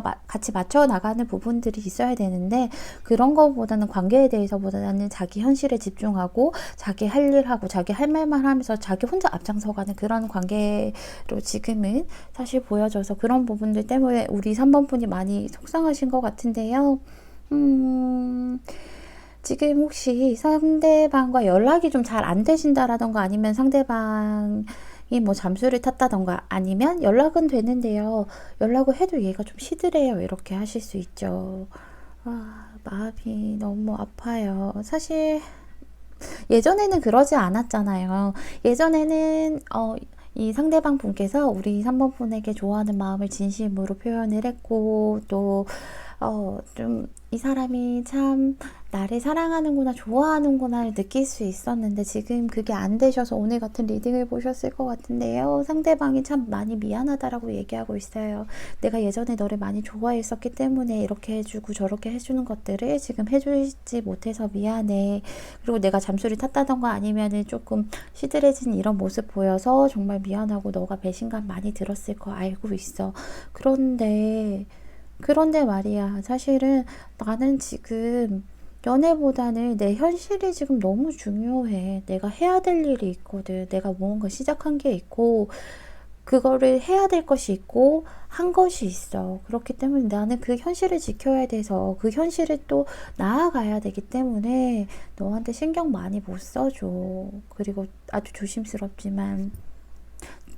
맞춰 나가는 부분들이 있어야 되는데, 그런 것보다는 관계에 대해서보다는 자기 현실에 집중하고 자기 할 일하고 자기 할 말만 하면서 자기 혼자 앞장서가는 그런 관계로 지금은 사실 보여져서, 그런 부분들 때문에 우리 3번 분이 많이 속상하신 것 같은데요. 지금 혹시 상대방과 연락이 좀 잘 안 되신다라던가, 아니면 상대방이 뭐 잠수를 탔다던가, 아니면 연락은 되는데요, 연락을 해도 얘가 좀 시들해요, 이렇게 하실 수 있죠. 마음이 너무 아파요. 사실 예전에는 그러지 않았잖아요. 예전에는 이 상대방 분께서 우리 3번 분에게 좋아하는 마음을 진심으로 표현을 했고, 또 좀 이 사람이 참 나를 사랑하는구나, 좋아하는구나를 느낄 수 있었는데, 지금 그게 안 되셔서 오늘 같은 리딩을 보셨을 것 같은데요. 상대방이 참 많이 미안하다라고 얘기하고 있어요. 내가 예전에 너를 많이 좋아했었기 때문에 이렇게 해주고 저렇게 해주는 것들을 지금 해주지 못해서 미안해. 그리고 내가 잠수를 탔다던가 아니면은 조금 시들해진 이런 모습 보여서 정말 미안하고 너가 배신감 많이 들었을 거 알고 있어. 그런데 말이야, 사실은 나는 지금 연애보다는 내 현실이 지금 너무 중요해. 내가 해야 될 일이 있거든. 내가 무언가 시작한 게 있고, 그거를 해야 될 것이 있고, 한 것이 있어. 그렇기 때문에 나는 그 현실을 지켜야 돼서, 그 현실을 또 나아가야 되기 때문에 너한테 신경 많이 못 써줘. 그리고 아주 조심스럽지만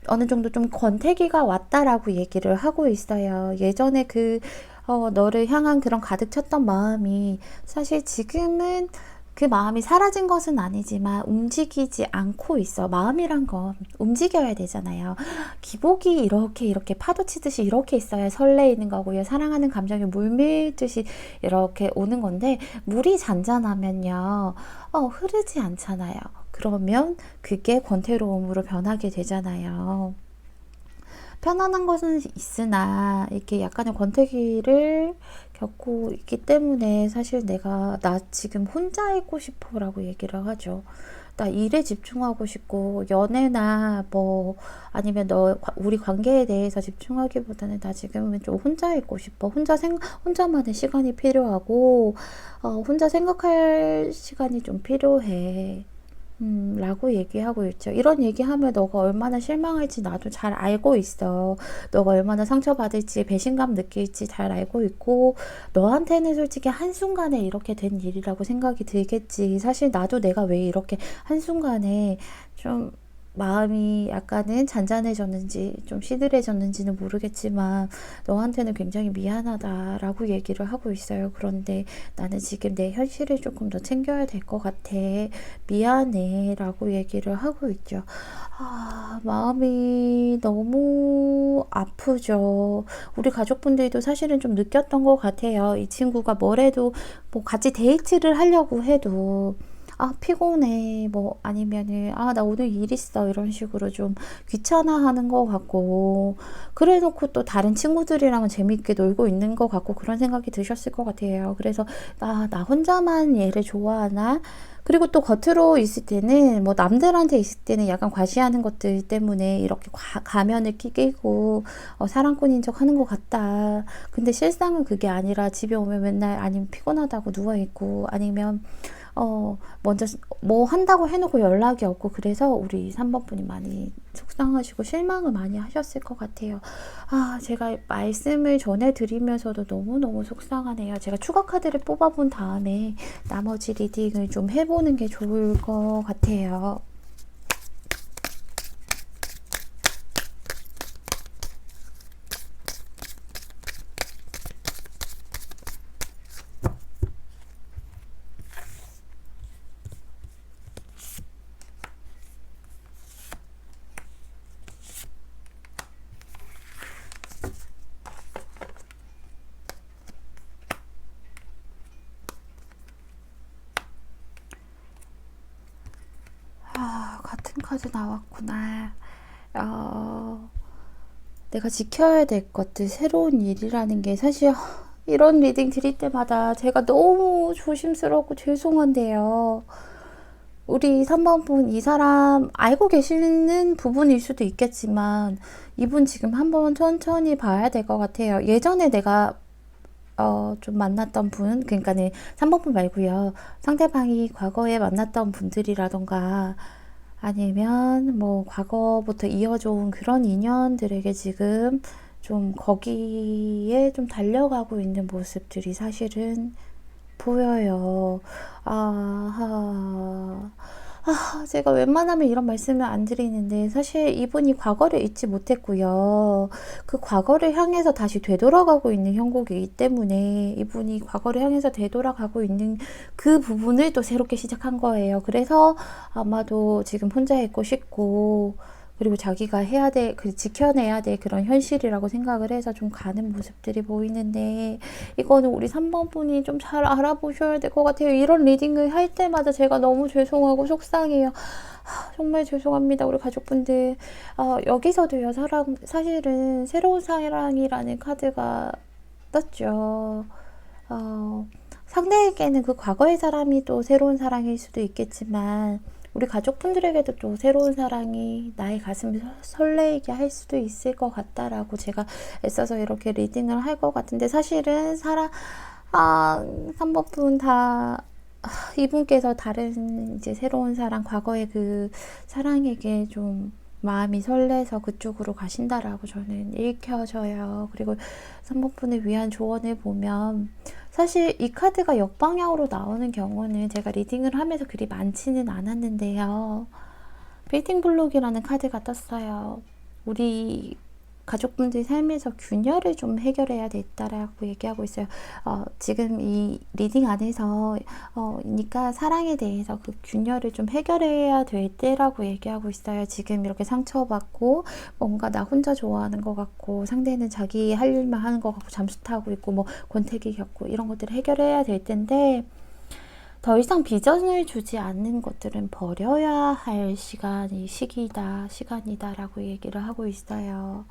어느 정도 좀 권태기가 왔다라고 얘기를 하고 있어요. 예전에 너를 향한 그런 가득 찼던 마음이 사실 지금은 그 마음이 사라진 것은 아니지만 움직이지 않고 있어. 마음이란 건 움직여야 되잖아요. 기복이 이렇게 파도 치듯이 이렇게 있어야 설레이는 거고요. 사랑하는 감정이 물밀듯이 이렇게 오는 건데, 물이 잔잔하면요, 흐르지 않잖아요. 그러면 그게 권태로움으로 변하게 되잖아요. 편안한 것은 있으나 이렇게 약간의 권태기를 겪고 있기 때문에, 사실 나 지금 혼자 있고 싶어 라고 얘기를 하죠. 나 일에 집중하고 싶고, 연애나 뭐 아니면 우리 관계에 대해서 집중하기보다는 나 지금은 좀 혼자 있고 싶어. 혼자만의 시간이 필요하고, 혼자 생각할 시간이 좀 필요해. 라고 얘기하고 있죠. 이런 얘기하면 너가 얼마나 실망할지 나도 잘 알고 있어. 너가 얼마나 상처받을지, 배신감 느낄지 잘 알고 있고, 너한테는 솔직히 한순간에 이렇게 된 일이라고 생각이 들겠지. 사실 나도 내가 왜 이렇게 한순간에 좀 마음이 약간은 잔잔해졌는지 좀 시들해졌는지는 모르겠지만, 너한테는 굉장히 미안하다라고 얘기를 하고 있어요. 그런데 나는 지금 내 현실을 조금 더 챙겨야 될 것 같아. 미안해 라고 얘기를 하고 있죠. 마음이 너무 아프죠. 우리 가족분들도 사실은 좀 느꼈던 것 같아요. 이 친구가 뭐래도, 뭐 같이 데이트를 하려고 해도 피곤해, 뭐 아니면은 나 오늘 일 있어, 이런 식으로 좀 귀찮아하는 것 같고, 그래 놓고 또 다른 친구들이랑은 재밌게 놀고 있는 것 같고, 그런 생각이 드셨을 것 같아요. 그래서 나 혼자만 얘를 좋아하나? 그리고 또 겉으로 있을 때는, 뭐 남들한테 있을 때는 약간 과시하는 것들 때문에 이렇게 가면을 끼고 사랑꾼인 척 하는 것 같다. 근데 실상은 그게 아니라 집에 오면 맨날 아니면 피곤하다고 누워있고, 아니면 먼저 뭐 한다고 해놓고 연락이 없고, 그래서 우리 3번 분이 많이 속상하시고 실망을 많이 하셨을 것 같아요. 제가 말씀을 전해드리면서도 너무너무 속상하네요. 제가 추가 카드를 뽑아본 다음에 나머지 리딩을 좀 해보는 게 좋을 것 같아요. 같은 카드 나왔구나. 내가 지켜야 될 것들, 새로운 일이라는 게 사실 이런 리딩 드릴 때마다 제가 너무 조심스럽고 죄송한데요. 우리 3번 분, 이 사람 알고 계시는 부분일 수도 있겠지만 이분 지금 한번 천천히 봐야 될 것 같아요. 예전에 내가 좀 만났던 분, 그러니까는 3번 분 말고요. 상대방이 과거에 만났던 분들이라던가 아니면 뭐 과거부터 이어져 온 그런 인연들에게 지금 좀 거기에 좀 달려가고 있는 모습들이 사실은 보여요. 아하. 제가 웬만하면 이런 말씀을 안 드리는데 사실 이분이 과거를 잊지 못했고요. 그 과거를 향해서 다시 되돌아가고 있는 형국이기 때문에 이분이 과거를 향해서 되돌아가고 있는 그 부분을 또 새롭게 시작한 거예요. 그래서 아마도 지금 혼자 있고 싶고 그리고 자기가 해야 돼, 지켜내야 될 그런 현실이라고 생각을 해서 좀 가는 모습들이 보이는데, 이거는 우리 3번 분이 좀 잘 알아보셔야 될 것 같아요. 이런 리딩을 할 때마다 제가 너무 죄송하고 속상해요. 정말 죄송합니다, 우리 가족분들. 여기서도요, 사실은 새로운 사랑이라는 카드가 떴죠. 상대에게는 그 과거의 사람이 또 새로운 사랑일 수도 있겠지만, 우리 가족분들에게도 또 새로운 사랑이 나의 가슴을 설레게 할 수도 있을 것 같다라고 제가 애써서 이렇게 리딩을 할 것 같은데, 사실은 3번 분 다, 이분께서 다른 이제 새로운 사랑, 과거의 그 사랑에게 좀 마음이 설레서 그쪽으로 가신다라고 저는 읽혀져요. 그리고 3번 분을 위한 조언을 보면, 사실 이 카드가 역방향으로 나오는 경우는 제가 리딩을 하면서 그리 많지는 않았는데요. 빌딩 블록이라는 카드가 떴어요. 우리 가족분들 삶에서 균열을 좀 해결해야 됐다라고 얘기하고 있어요. 지금 이 리딩 안에서 그러니까 사랑에 대해서 그 균열을 좀 해결해야 될 때라고 얘기하고 있어요. 지금 이렇게 상처받고 뭔가 나 혼자 좋아하는 것 같고 상대는 자기 할 일만 하는 것 같고 잠수 타고 있고 뭐 권태기 겪고 이런 것들을 해결해야 될 텐데, 더 이상 비전을 주지 않는 것들은 버려야 할 시간이다라고 얘기를 하고 있어요.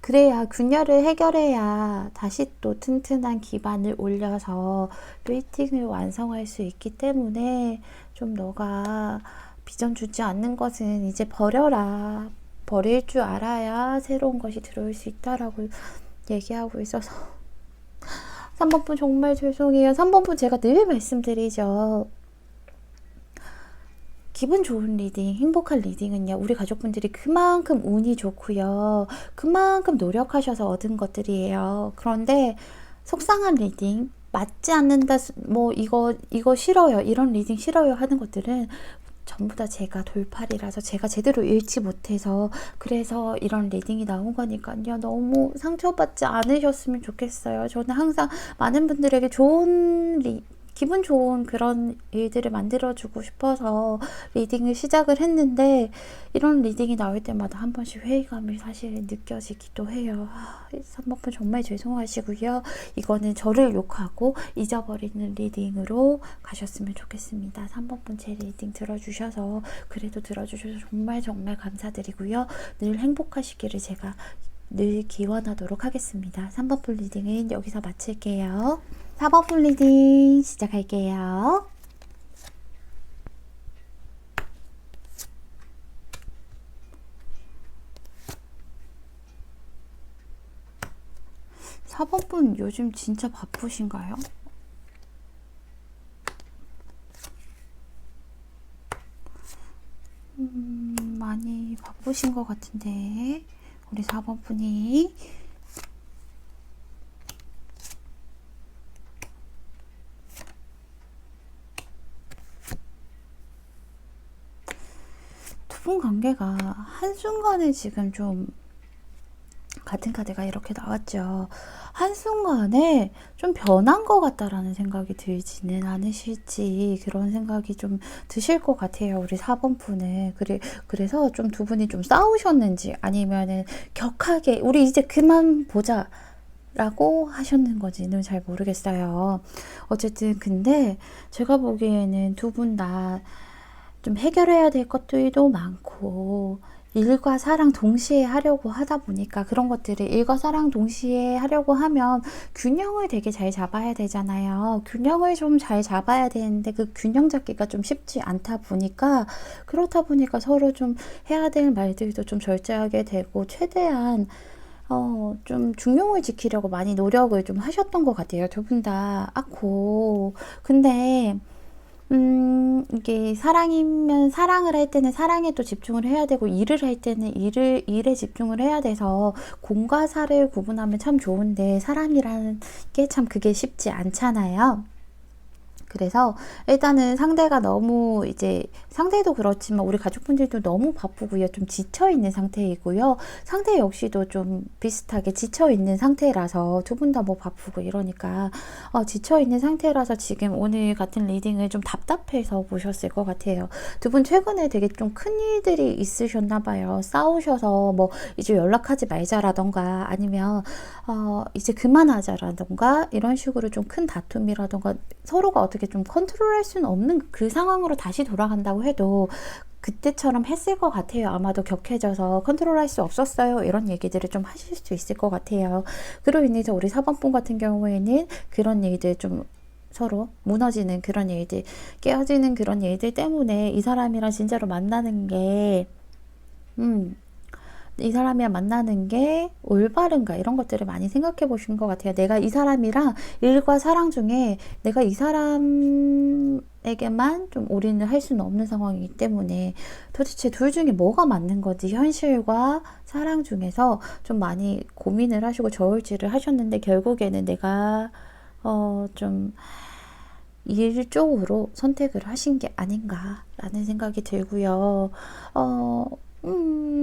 그래야 균열을 해결해야 다시 또 튼튼한 기반을 올려서 빌딩을 완성할 수 있기 때문에, 좀 너가 비전 주지 않는 것은 이제 버려라. 버릴 줄 알아야 새로운 것이 들어올 수 있다라고 얘기하고 있어서 3번분 정말 죄송해요. 3번분 제가 늘 말씀드리죠. 기분 좋은 리딩, 행복한 리딩은요, 우리 가족분들이 그만큼 운이 좋고요, 그만큼 노력하셔서 얻은 것들이에요. 그런데 속상한 리딩, 맞지 않는다, 뭐 이거 싫어요, 이런 리딩 싫어요 하는 것들은 전부 다 제가 돌팔이라서 제가 제대로 읽지 못해서 그래서 이런 리딩이 나온 거니까요. 너무 상처받지 않으셨으면 좋겠어요. 저는 항상 많은 분들에게 기분 좋은 그런 일들을 만들어주고 싶어서 리딩을 시작을 했는데, 이런 리딩이 나올 때마다 한 번씩 회의감이 사실 느껴지기도 해요. 3번분 정말 죄송하시고요. 이거는 저를 욕하고 잊어버리는 리딩으로 가셨으면 좋겠습니다. 3번분 제 리딩 들어주셔서, 그래도 들어주셔서 정말 감사드리고요. 늘 행복하시기를 제가 늘 기원하도록 하겠습니다. 3번분 리딩은 여기서 마칠게요. 4번분 리딩 시작할게요. 사번분 요즘 진짜 바쁘신가요? 많이 바쁘신 것 같은데, 우리 4번분이 두 분 관계가 한순간에 지금 좀, 같은 카드가 이렇게 나왔죠. 한순간에 좀 변한 것 같다라는 생각이 들지는 않으실지 그런 생각이 좀 드실 것 같아요. 우리 4번 분은. 그래서 좀 두 분이 좀 싸우셨는지 아니면은 격하게 우리 이제 그만 보자 라고 하셨는 건지는 잘 모르겠어요. 어쨌든 근데 제가 보기에는 두 분 다 좀 해결해야 될 것들도 많고, 일과 사랑 동시에 하려고 하다 보니까 그런 것들을 일과 사랑 동시에 하려고 하면 균형을 되게 잘 잡아야 되잖아요. 균형을 좀 잘 잡아야 되는데 그 균형 잡기가 좀 쉽지 않다 보니까 그렇다 보니까 서로 좀 해야 될 말들도 좀 절제하게 되고 최대한 좀 중용을 지키려고 많이 노력을 좀 하셨던 것 같아요. 두 분 다. 아고. 근데 이게 사랑이면 사랑을 할 때는 사랑에 또 집중을 해야 되고 일을 할 때는 일에 집중을 해야 돼서 공과 사를 구분하면 참 좋은데 사람이라는 게 참 그게 쉽지 않잖아요. 그래서 일단은 상대가 너무 이제 상대도 그렇지만 우리 가족분들도 너무 바쁘고요. 좀 지쳐있는 상태이고요. 상대 역시도 좀 비슷하게 지쳐있는 상태라서 두 분 다 뭐 바쁘고 이러니까 지쳐있는 상태라서 지금 오늘 같은 리딩을 좀 답답해서 보셨을 것 같아요. 두 분 최근에 되게 좀 큰 일들이 있으셨나 봐요. 싸우셔서 뭐 이제 연락하지 말자라던가 아니면 이제 그만하자라던가 이런 식으로 좀 큰 다툼이라던가 서로가 어떻게 좀 컨트롤할 수는 없는 그 상황으로 다시 돌아간다고 해도 그때처럼 했을 것 같아요. 아마도 격해져서 컨트롤할 수 없었어요. 이런 얘기들을 좀 하실 수 있을 것 같아요. 그로 인해서 우리 4번분 같은 경우에는 그런 일들 좀 서로 무너지는 그런 일들, 깨어지는 그런 일들 때문에 이 사람이랑 진짜로 만나는 게 이 사람이랑 만나는 게 올바른가 이런 것들을 많이 생각해 보신 것 같아요. 내가 이 사람이랑 일과 사랑 중에 내가 이 사람에게만 좀 올인을 할 수는 없는 상황이기 때문에 도대체 둘 중에 뭐가 맞는 거지 현실과 사랑 중에서 좀 많이 고민을 하시고 저울질을 하셨는데 결국에는 내가 좀 일 쪽으로 선택을 하신 게 아닌가라는 생각이 들고요.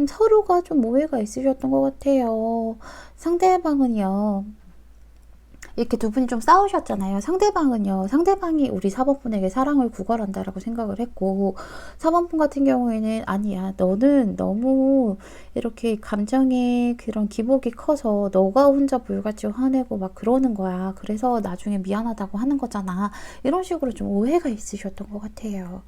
서로가 좀 오해가 있으셨던 것 같아요. 상대방은요, 이렇게 두 분이 좀 싸우셨잖아요. 상대방이 우리 4번분에게 사랑을 구걸한다라고 생각을 했고, 4번분 같은 경우에는 아니야, 너는 너무 이렇게 감정의 그런 기복이 커서 너가 혼자 불같이 화내고 막 그러는 거야. 그래서 나중에 미안하다고 하는 거잖아. 이런 식으로 좀 오해가 있으셨던 것 같아요.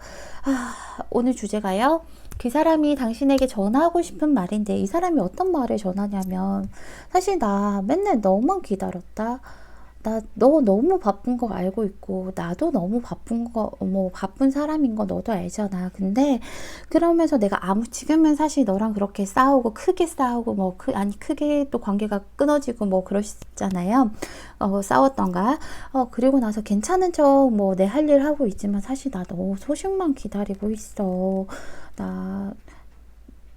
오늘 주제가요. 그 사람이 당신에게 전하고 싶은 말인데 이 사람이 어떤 말을 전하냐면 사실 나 맨날 너만 기다렸다. 너 너무 바쁜 거 알고 있고, 나도 너무 바쁜 사람인 거 너도 알잖아. 근데, 그러면서 내가 지금은 사실 너랑 그렇게 싸우고, 크게 싸우고, 크게 또 관계가 끊어지고, 뭐, 그러시잖아요. 싸웠던가. 그리고 나서 괜찮은 척, 내 할 일 하고 있지만, 사실 나 너 소식만 기다리고 있어.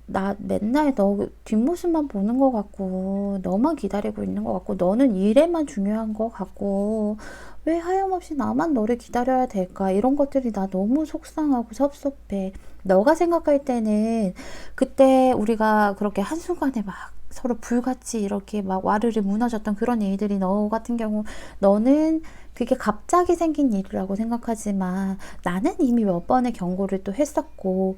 나 맨날 너 뒷모습만 보는 것 같고 너만 기다리고 있는 것 같고 너는 일에만 중요한 것 같고 왜 하염없이 나만 너를 기다려야 될까 이런 것들이 나 너무 속상하고 섭섭해. 너가 생각할 때는 그때 우리가 그렇게 한순간에 막 서로 불같이 이렇게 막 와르르 무너졌던 그런 일들이 너 같은 경우 너는 그게 갑자기 생긴 일이라고 생각하지만 나는 이미 몇 번의 경고를 또 했었고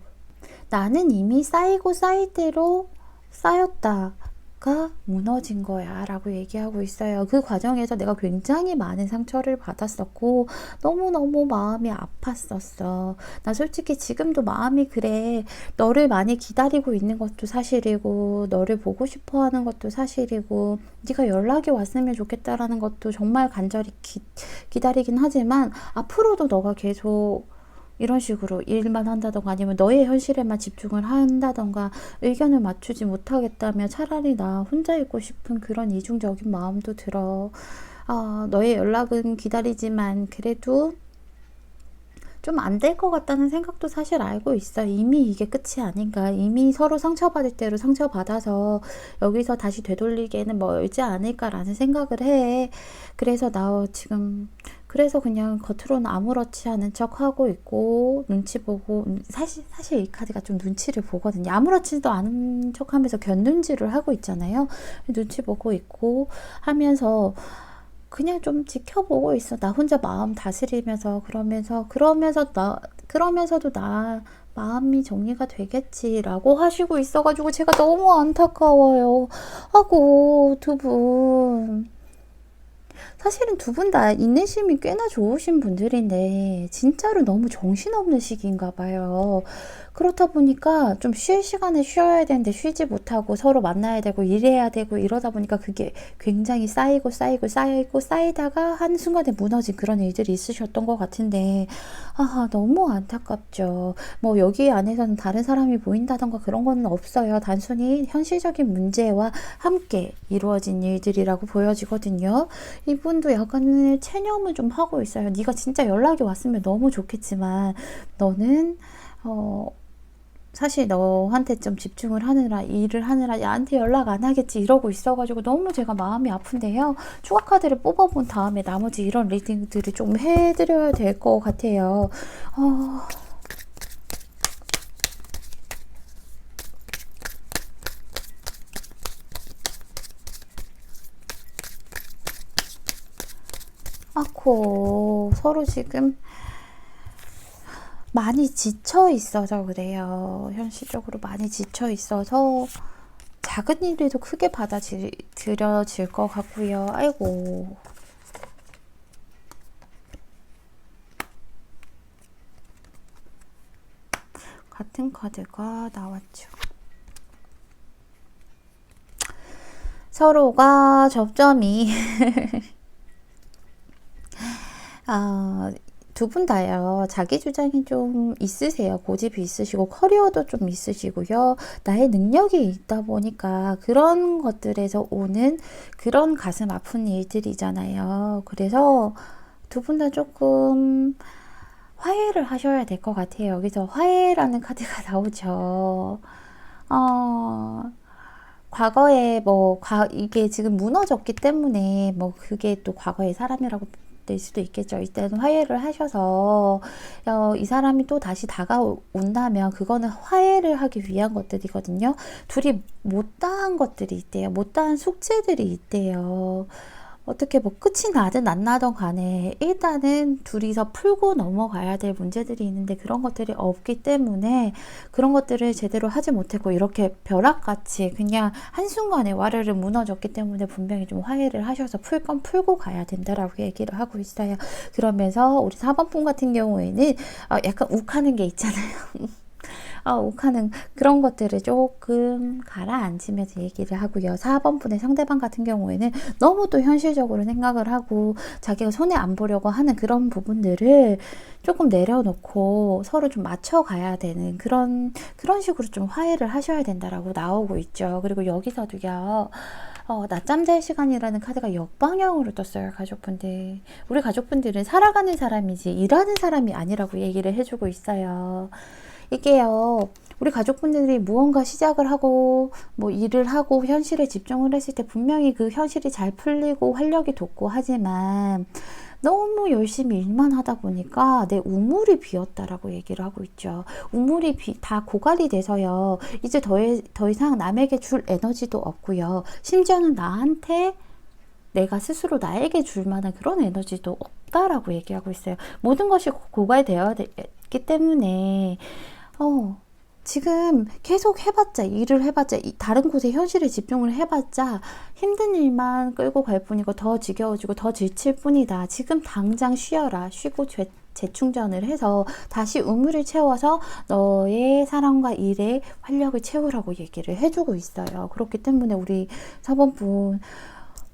나는 이미 쌓이고 쌓일 대로 쌓였다가 무너진 거야 라고 얘기하고 있어요. 그 과정에서 내가 굉장히 많은 상처를 받았었고 너무너무 마음이 아팠었어. 나 솔직히 지금도 마음이 그래. 너를 많이 기다리고 있는 것도 사실이고 너를 보고 싶어 하는 것도 사실이고 네가 연락이 왔으면 좋겠다라는 것도 정말 간절히 기다리긴 하지만 앞으로도 너가 계속 이런 식으로 일만 한다던가 아니면 너의 현실에만 집중을 한다던가 의견을 맞추지 못하겠다면 차라리 나 혼자 있고 싶은 그런 이중적인 마음도 들어. 너의 연락은 기다리지만 그래도 좀 안 될 것 같다는 생각도 사실 알고 있어. 이미 이게 끝이 아닌가. 이미 서로 상처받을 대로 상처받아서 여기서 다시 되돌리기에는 멀지 않을까라는 생각을 해. 그래서 그래서 그냥 겉으로는 아무렇지 않은 척 하고 있고 눈치 보고 사실 이 카드가 좀 눈치를 보거든요. 아무렇지도 않은 척 하면서 곁눈질을 하고 있잖아요. 눈치 보고 있고 하면서 그냥 좀 지켜보고 있어. 나 혼자 마음 다스리면서 그러면서도 나 마음이 정리가 되겠지라고 하시고 있어가지고 제가 너무 안타까워요. 하고 두 분. 사실은 두 분 다 인내심이 꽤나 좋으신 분들인데 진짜로 너무 정신없는 시기인가 봐요. 그렇다 보니까 좀 쉴 시간에 쉬어야 되는데 쉬지 못하고 서로 만나야 되고 일해야 되고 이러다 보니까 그게 굉장히 쌓이고 쌓이다가 한순간에 무너진 그런 일들이 있으셨던 것 같은데, 아, 너무 안타깝죠. 뭐 여기 안에서는 다른 사람이 보인다던가 그런 건 없어요. 단순히 현실적인 문제와 함께 이루어진 일들이라고 보여지거든요. 이분도 약간의 체념을 좀 하고 있어요. 네가 진짜 연락이 왔으면 너무 좋겠지만 너는 사실 너한테 좀 집중을 하느라 일을 하느라 나한테 연락 안 하겠지 이러고 있어가지고 너무 제가 마음이 아픈데요. 추가 카드를 뽑아본 다음에 나머지 이런 리딩들을 좀 해드려야 될 것 같아요. 아코 서로 지금 많이 지쳐 있어서 그래요. 현실적으로 많이 지쳐 있어서 작은 일에도 크게 받아들여질 것 같고요. 아이고. 같은 카드가 나왔죠. 서로가 접점이 두 분 다요. 자기 주장이 좀 있으세요. 고집이 있으시고 커리어도 좀 있으시고요. 나의 능력이 있다 보니까 그런 것들에서 오는 그런 가슴 아픈 일들이잖아요. 그래서 두 분 다 조금 화해를 하셔야 될 것 같아요. 여기서 화해라는 카드가 나오죠. 과거에 이게 지금 무너졌기 때문에 그게 또 과거의 사람이라고 될 수도 있겠죠. 이때는 화해를 하셔서 이 사람이 또 다시 다가온다면 그거는 화해를 하기 위한 것들이거든요. 둘이 못다한 것들이 있대요. 못다한 숙제들이 있대요. 어떻게 끝이 나든 안 나든 간에 일단은 둘이서 풀고 넘어가야 될 문제들이 있는데 그런 것들이 없기 때문에 그런 것들을 제대로 하지 못했고 이렇게 벼락같이 그냥 한순간에 와르르 무너졌기 때문에 분명히 좀 화해를 하셔서 풀 건 풀고 가야 된다라고 얘기를 하고 있어요. 그러면서 우리 4번분 같은 경우에는 약간 욱하는 게 있잖아요. 욱하는 그런 것들을 조금 가라앉히면서 얘기를 하고요. 4번 분의 상대방 같은 경우에는 너무 또 현실적으로 생각을 하고 자기가 손해 안 보려고 하는 그런 부분들을 조금 내려놓고 서로 좀 맞춰가야 되는 그런 식으로 좀 화해를 하셔야 된다라고 나오고 있죠. 그리고 여기서도요. 낮잠 잘 시간이라는 카드가 역방향으로 떴어요. 가족분들. 우리 가족분들은 살아가는 사람이지 일하는 사람이 아니라고 얘기를 해주고 있어요. 이게요, 우리 가족분들이 무언가 시작을 하고, 일을 하고, 현실에 집중을 했을 때 분명히 그 현실이 잘 풀리고 활력이 돋고 하지만, 너무 열심히 일만 하다 보니까 내 우물이 비었다라고 얘기를 하고 있죠. 우물이 다 고갈이 돼서요, 이제 더 이상 남에게 줄 에너지도 없고요. 심지어는 내가 스스로 나에게 줄 만한 그런 에너지도 없다라고 얘기하고 있어요. 모든 것이 고갈되어 있기 때문에 지금 계속 일을 해봤자, 다른 곳에 현실에 집중을 해봤자 힘든 일만 끌고 갈 뿐이고 더 지겨워지고 더 지칠 뿐이다. 지금 당장 쉬어라. 쉬고 재충전을 해서 다시 우물을 채워서 너의 사랑과 일에 활력을 채우라고 얘기를 해주고 있어요. 그렇기 때문에 우리 4번분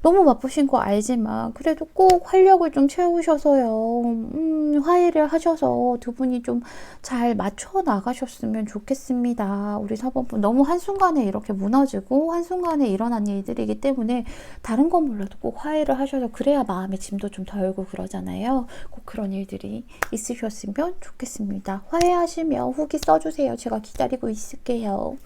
너무 바쁘신 거 알지만 그래도 꼭 활력을 좀 채우셔서요. 화해를 하셔서 두 분이 좀 잘 맞춰 나가셨으면 좋겠습니다. 우리 4번분 너무 한순간에 이렇게 무너지고 한순간에 일어난 일들이기 때문에 다른 건 몰라도 꼭 화해를 하셔서 그래야 마음의 짐도 좀 덜고 그러잖아요. 꼭 그런 일들이 있으셨으면 좋겠습니다. 화해하시면 후기 써주세요. 제가 기다리고 있을게요.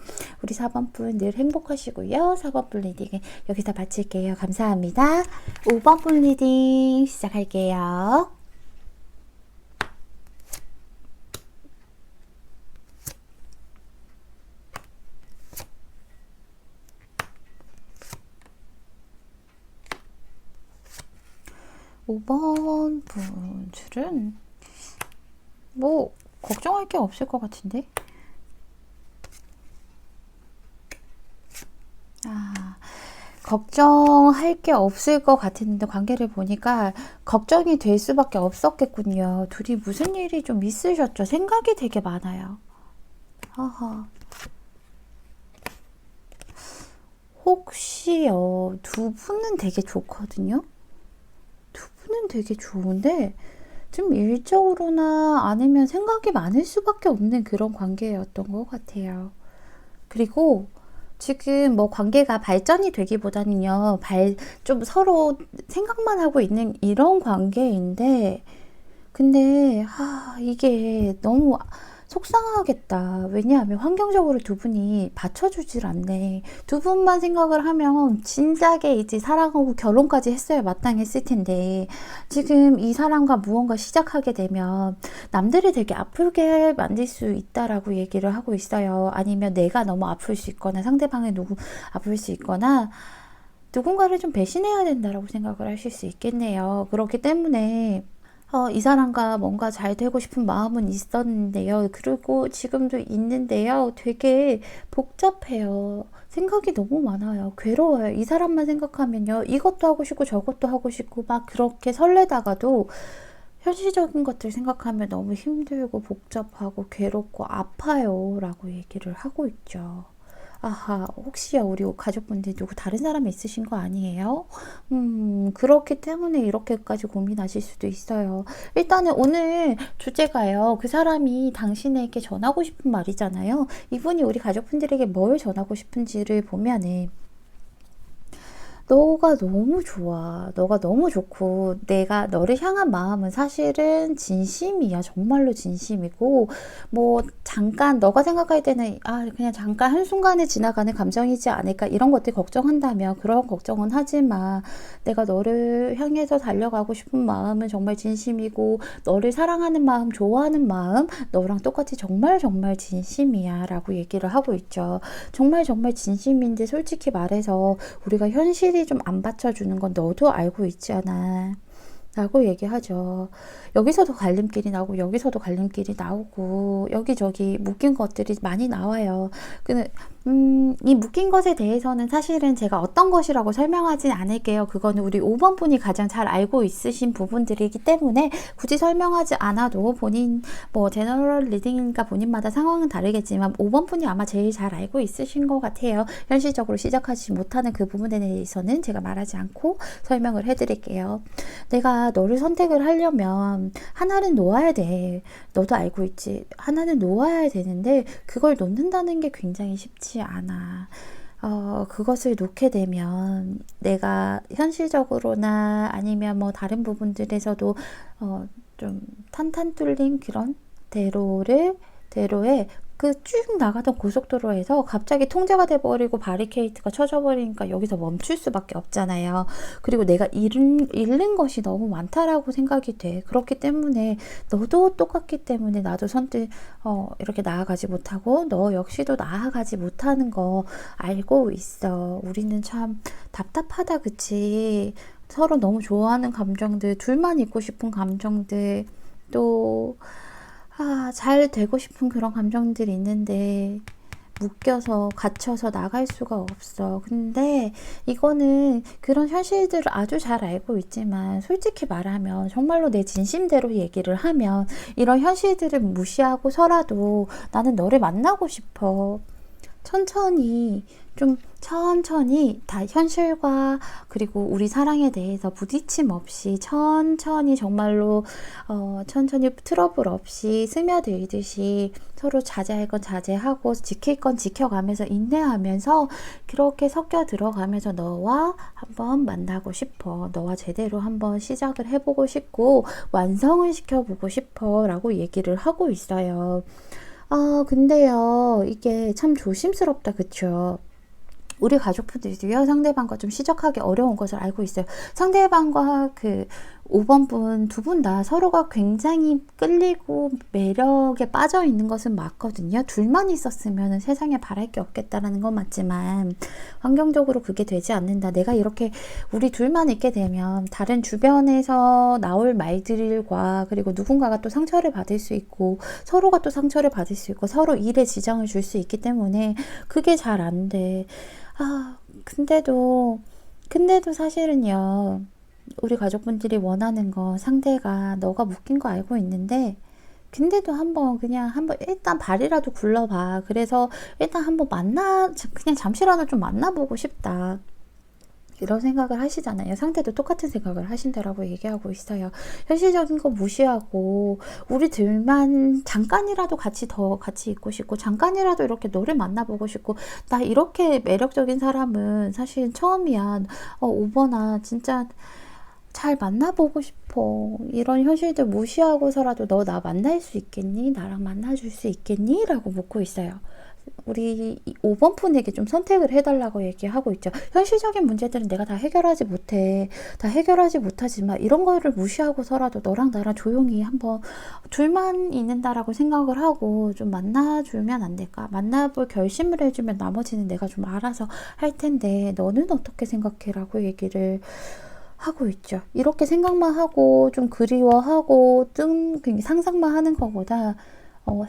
우리 4번분 늘 행복하시고요. 4번분 리딩은 여기서 마칠게요. 감사합니다. 5번분 리딩 시작할게요. 5번 분들은 걱정할 게 없을 것 같은데? 걱정할 게 없을 것 같았는데 관계를 보니까 걱정이 될 수밖에 없었겠군요. 둘이 무슨 일이 좀 있으셨죠? 생각이 되게 많아요. 하하. 혹시요, 두 분은 되게 좋거든요? 두 분은 되게 좋은데, 좀 일적으로나 아니면 생각이 많을 수밖에 없는 그런 관계였던 것 같아요. 그리고 지금 뭐 관계가 발전이 되기보다는요, 좀 서로 생각만 하고 있는 이런 관계인데, 근데 이게 너무 속상하겠다. 왜냐하면 환경적으로 두 분이 받쳐주질 않네. 두 분만 생각을 하면 진작에 이제 사랑하고 결혼까지 했어야 마땅했을 텐데, 지금 이 사람과 무언가 시작하게 되면 남들이 되게 아프게 만들 수 있다라고 얘기를 하고 있어요. 아니면 내가 너무 아플 수 있거나 상대방이 누구 아플 수 있거나 누군가를 좀 배신해야 된다라고 생각을 하실 수 있겠네요. 그렇기 때문에 이 사람과 뭔가 잘 되고 싶은 마음은 있었는데요. 그리고 지금도 있는데요. 되게 복잡해요. 생각이 너무 많아요. 괴로워요. 이 사람만 생각하면요. 이것도 하고 싶고 저것도 하고 싶고 막 그렇게 설레다가도 현실적인 것들 생각하면 너무 힘들고 복잡하고 괴롭고 아파요. 라고 얘기를 하고 있죠. 아하, 혹시요, 우리 가족분들 누구 다른 사람이 있으신 거 아니에요? 그렇기 때문에 이렇게까지 고민하실 수도 있어요. 일단은 오늘 주제가요, 그 사람이 당신에게 전하고 싶은 말이잖아요. 이분이 우리 가족분들에게 뭘 전하고 싶은지를 보면은, 너가 너무 좋아. 너가 너무 좋고, 내가 너를 향한 마음은 사실은 진심이야. 정말로 진심이고, 뭐, 잠깐, 너가 생각할 때는, 그냥 잠깐 한순간에 지나가는 감정이지 않을까, 이런 것들 걱정한다면, 그런 걱정은 하지 마. 내가 너를 향해서 달려가고 싶은 마음은 정말 진심이고, 너를 사랑하는 마음, 좋아하는 마음, 너랑 똑같이 정말 정말 진심이야. 라고 얘기를 하고 있죠. 정말 정말 진심인데, 솔직히 말해서, 우리가 현실이 좀 안 받쳐주는 건 너도 알고 있잖아. 라고 얘기하죠. 여기서도 갈림길이 나오고 여기서도 갈림길이 나오고 여기저기 묶인 것들이 많이 나와요. 이 묶인 것에 대해서는 사실은 제가 어떤 것이라고 설명하진 않을게요. 그거는 우리 5번 분이 가장 잘 알고 있으신 부분들이기 때문에 굳이 설명하지 않아도 본인 뭐 제너럴 리딩이니까 본인마다 상황은 다르겠지만 5번 분이 아마 제일 잘 알고 있으신 것 같아요. 현실적으로 시작하지 못하는 그 부분에 대해서는 제가 말하지 않고 설명을 해드릴게요. 내가 너를 선택을 하려면 하나는 놓아야 돼. 너도 알고 있지. 하나는 놓아야 되는데 그걸 놓는다는 게 굉장히 쉽지 않아. 그것을 놓게 되면 내가 현실적으로나 아니면 뭐 다른 부분들에서도 좀 탄탄 뚫린 그런 대로에 그 쭉 나가던 고속도로에서 갑자기 통제가 돼버리고 바리케이트가 쳐져버리니까 여기서 멈출 수밖에 없잖아요. 그리고 내가 잃는 것이 너무 많다라고 생각이 돼. 그렇기 때문에 너도 똑같기 때문에 나도 선뜻 이렇게 나아가지 못하고 너 역시도 나아가지 못하는 거 알고 있어. 우리는 참 답답하다, 그치? 서로 너무 좋아하는 감정들, 둘만 있고 싶은 감정들, 또 잘 되고 싶은 그런 감정들이 있는데 묶여서 갇혀서 나갈 수가 없어. 근데 이거는 그런 현실들을 아주 잘 알고 있지만 솔직히 말하면 정말로 내 진심대로 얘기를 하면 이런 현실들을 무시하고서라도 나는 너를 만나고 싶어. 천천히 다 현실과 그리고 우리 사랑에 대해서 부딪힘 없이 천천히 정말로 천천히 트러블 없이 스며들듯이 서로 자제할 건 자제하고 지킬 건 지켜가면서 인내하면서 그렇게 섞여 들어가면서 너와 한번 만나고 싶어. 너와 제대로 한번 시작을 해보고 싶고 완성을 시켜보고 싶어 라고 얘기를 하고 있어요. 근데요, 이게 참 조심스럽다, 그쵸? 우리 가족분들도요, 상대방과 좀 시작하기 어려운 것을 알고 있어요. 상대방과 그 5번 분, 두 분 다 서로가 굉장히 끌리고 매력에 빠져 있는 것은 맞거든요. 둘만 있었으면 세상에 바랄 게 없겠다라는 건 맞지만, 환경적으로 그게 되지 않는다. 내가 이렇게 우리 둘만 있게 되면 다른 주변에서 나올 말들과 그리고 누군가가 또 상처를 받을 수 있고, 서로가 또 상처를 받을 수 있고, 서로 일에 지장을 줄 수 있기 때문에 그게 잘 안 돼. 근데도 사실은요, 우리 가족분들이 원하는 거 상대가 너가 묶인 거 알고 있는데 근데도 한번 그냥 한번 일단 발이라도 굴러봐. 그래서 일단 한번 그냥 잠시라도 좀 만나보고 싶다. 이런 생각을 하시잖아요. 상대도 똑같은 생각을 하신다라고 얘기하고 있어요. 현실적인 거 무시하고 우리 둘만 잠깐이라도 같이 있고 싶고 잠깐이라도 이렇게 너를 만나보고 싶고 나 이렇게 매력적인 사람은 사실 처음이야. 오버나 진짜 잘 만나보고 싶어. 이런 현실들 무시하고서라도 너 나 만날 수 있겠니? 나랑 만나줄 수 있겠니? 라고 묻고 있어요. 우리 5번 분에게 좀 선택을 해달라고 얘기하고 있죠. 현실적인 문제들은 내가 다 해결하지 못해. 다 해결하지 못하지만 이런 거를 무시하고서라도 너랑 나랑 조용히 한번 둘만 있는다라고 생각을 하고 좀 만나주면 안 될까? 만나볼 결심을 해주면 나머지는 내가 좀 알아서 할 텐데 너는 어떻게 생각해? 라고 얘기를 하고 있죠. 이렇게 생각만 하고 좀 그리워하고 그냥 상상만 하는 것보다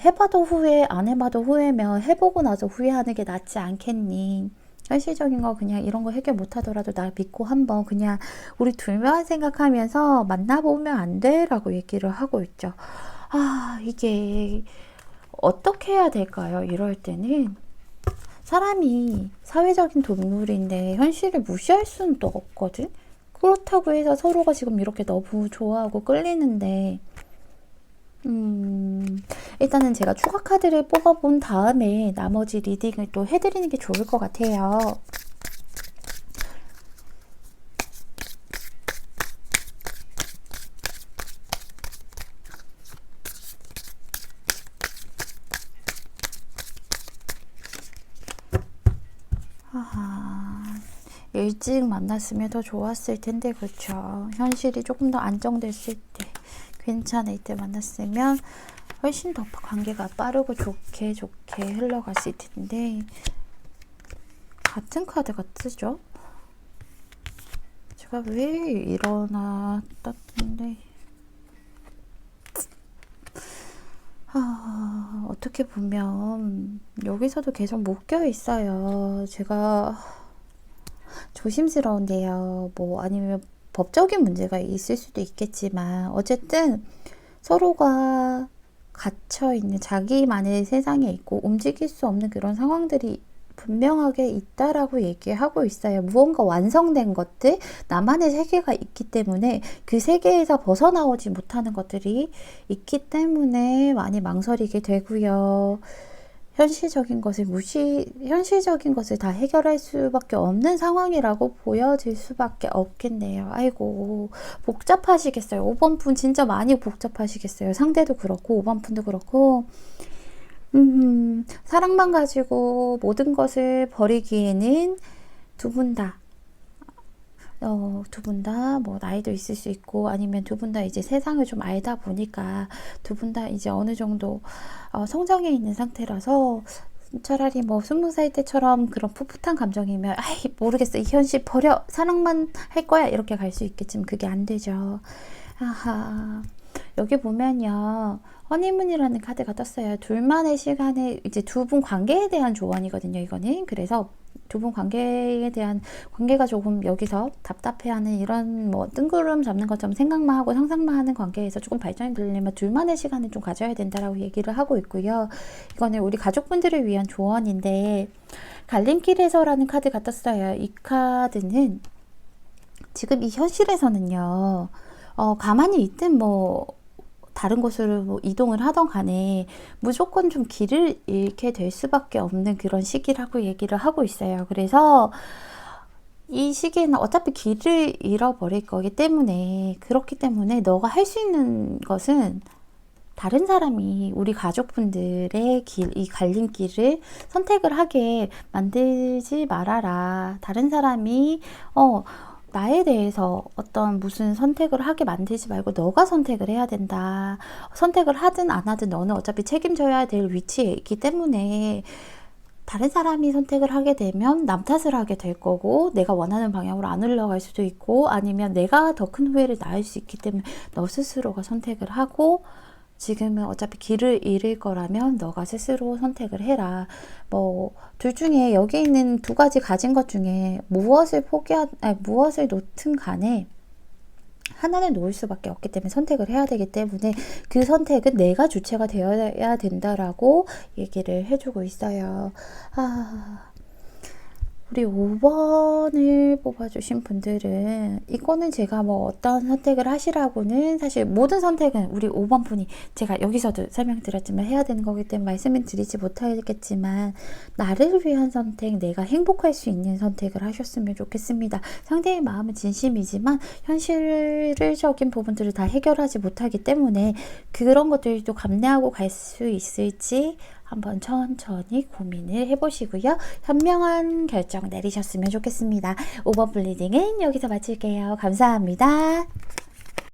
해봐도 후회, 안 해봐도 후회면 해보고 나서 후회하는 게 낫지 않겠니? 현실적인 거 그냥 이런 거 해결 못하더라도 나 믿고 한번 그냥 우리 둘만 생각하면서 만나보면 안 돼? 라고 얘기를 하고 있죠. 이게 어떻게 해야 될까요? 이럴 때는 사람이 사회적인 동물인데 현실을 무시할 수는 또 없거든? 그렇다고 해서 서로가 지금 이렇게 너무 좋아하고 끌리는데 일단은 제가 추가 카드를 뽑아본 다음에 나머지 리딩을 또 해드리는 게 좋을 것 같아요. 일찍 만났으면 더 좋았을 텐데 그렇죠. 현실이 조금 더 안정됐을 때 괜찮을 때 만났으면 훨씬 더 관계가 빠르고 좋게 흘러갔을 텐데 같은 카드가 뜨죠? 제가 왜 일어나 떴는데 어떻게 보면 여기서도 계속 묶여 있어요. 제가 조심스러운데요. 뭐 아니면 법적인 문제가 있을 수도 있겠지만 어쨌든 서로가 갇혀있는 자기만의 세상에 있고 움직일 수 없는 그런 상황들이 분명하게 있다라고 얘기하고 있어요. 무언가 완성된 것들, 나만의 세계가 있기 때문에 그 세계에서 벗어나오지 못하는 것들이 있기 때문에 많이 망설이게 되고요. 현실적인 것을 다 해결할 수밖에 없는 상황이라고 보여질 수밖에 없겠네요. 아이고, 복잡하시겠어요. 5번 분 진짜 많이 복잡하시겠어요. 상대도 그렇고, 5번 분도 그렇고. 사랑만 가지고 모든 것을 버리기에는 두 분 다, 뭐, 나이도 있을 수 있고, 아니면 두 분 다 이제 세상을 좀 알다 보니까, 두 분 다 이제 어느 정도, 성장해 있는 상태라서, 차라리 뭐, 20살 때처럼 그런 풋풋한 감정이면, 모르겠어. 이 현실 버려. 사랑만 할 거야. 이렇게 갈 수 있겠지만, 그게 안 되죠. 여기 보면요. 허니문이라는 카드가 떴어요. 둘만의 시간에 이제 두 분 관계에 대한 조언이거든요. 이거는. 그래서 두 분 관계에 대한 관계가 조금 여기서 답답해하는 이런 뭐 뜬구름 잡는 것처럼 생각만 하고 상상만 하는 관계에서 조금 발전이 되려면 둘만의 시간을 좀 가져야 된다라고 얘기를 하고 있고요. 이거는 우리 가족분들을 위한 조언인데 갈림길에서라는 카드가 떴어요. 이 카드는 지금 이 현실에서는요. 가만히 있든 뭐 다른 곳으로 뭐 이동을 하던 간에 무조건 좀 길을 잃게 될 수밖에 없는 그런 시기라고 얘기를 하고 있어요. 그래서 이 시기에는 어차피 길을 잃어버릴 거기 때문에 그렇기 때문에 너가 할 수 있는 것은 다른 사람이 우리 가족분들의 이 갈림길을 선택을 하게 만들지 말아라. 다른 사람이 나에 대해서 어떤 무슨 선택을 하게 만들지 말고 너가 선택을 해야 된다. 선택을 하든 안 하든 너는 어차피 책임져야 될 위치에 있기 때문에 다른 사람이 선택을 하게 되면 남 탓을 하게 될 거고 내가 원하는 방향으로 안 흘러갈 수도 있고 아니면 내가 더 큰 후회를 낳을 수 있기 때문에 너 스스로가 선택을 하고 지금은 어차피 길을 잃을 거라면 너가 스스로 선택을 해라. 뭐 둘 중에 여기 있는 두 가지 가진 것 중에 무엇을 놓든 간에 하나는 놓을 수밖에 없기 때문에 선택을 해야 되기 때문에 그 선택은 내가 주체가 되어야 된다라고 얘기를 해주고 있어요. 우리 5번을 뽑아주신 분들은 이거는 제가 뭐 어떤 선택을 하시라고는 사실 모든 선택은 우리 5번 분이 제가 여기서도 설명드렸지만 해야 되는 거기 때문에 말씀을 드리지 못하겠지만 나를 위한 선택, 내가 행복할 수 있는 선택을 하셨으면 좋겠습니다. 상대의 마음은 진심이지만 현실적인 부분들을 다 해결하지 못하기 때문에 그런 것들도 감내하고 갈 수 있을지 한번 천천히 고민을 해보시고요. 현명한 결정 내리셨으면 좋겠습니다. 5번 블리딩은 여기서 마칠게요. 감사합니다.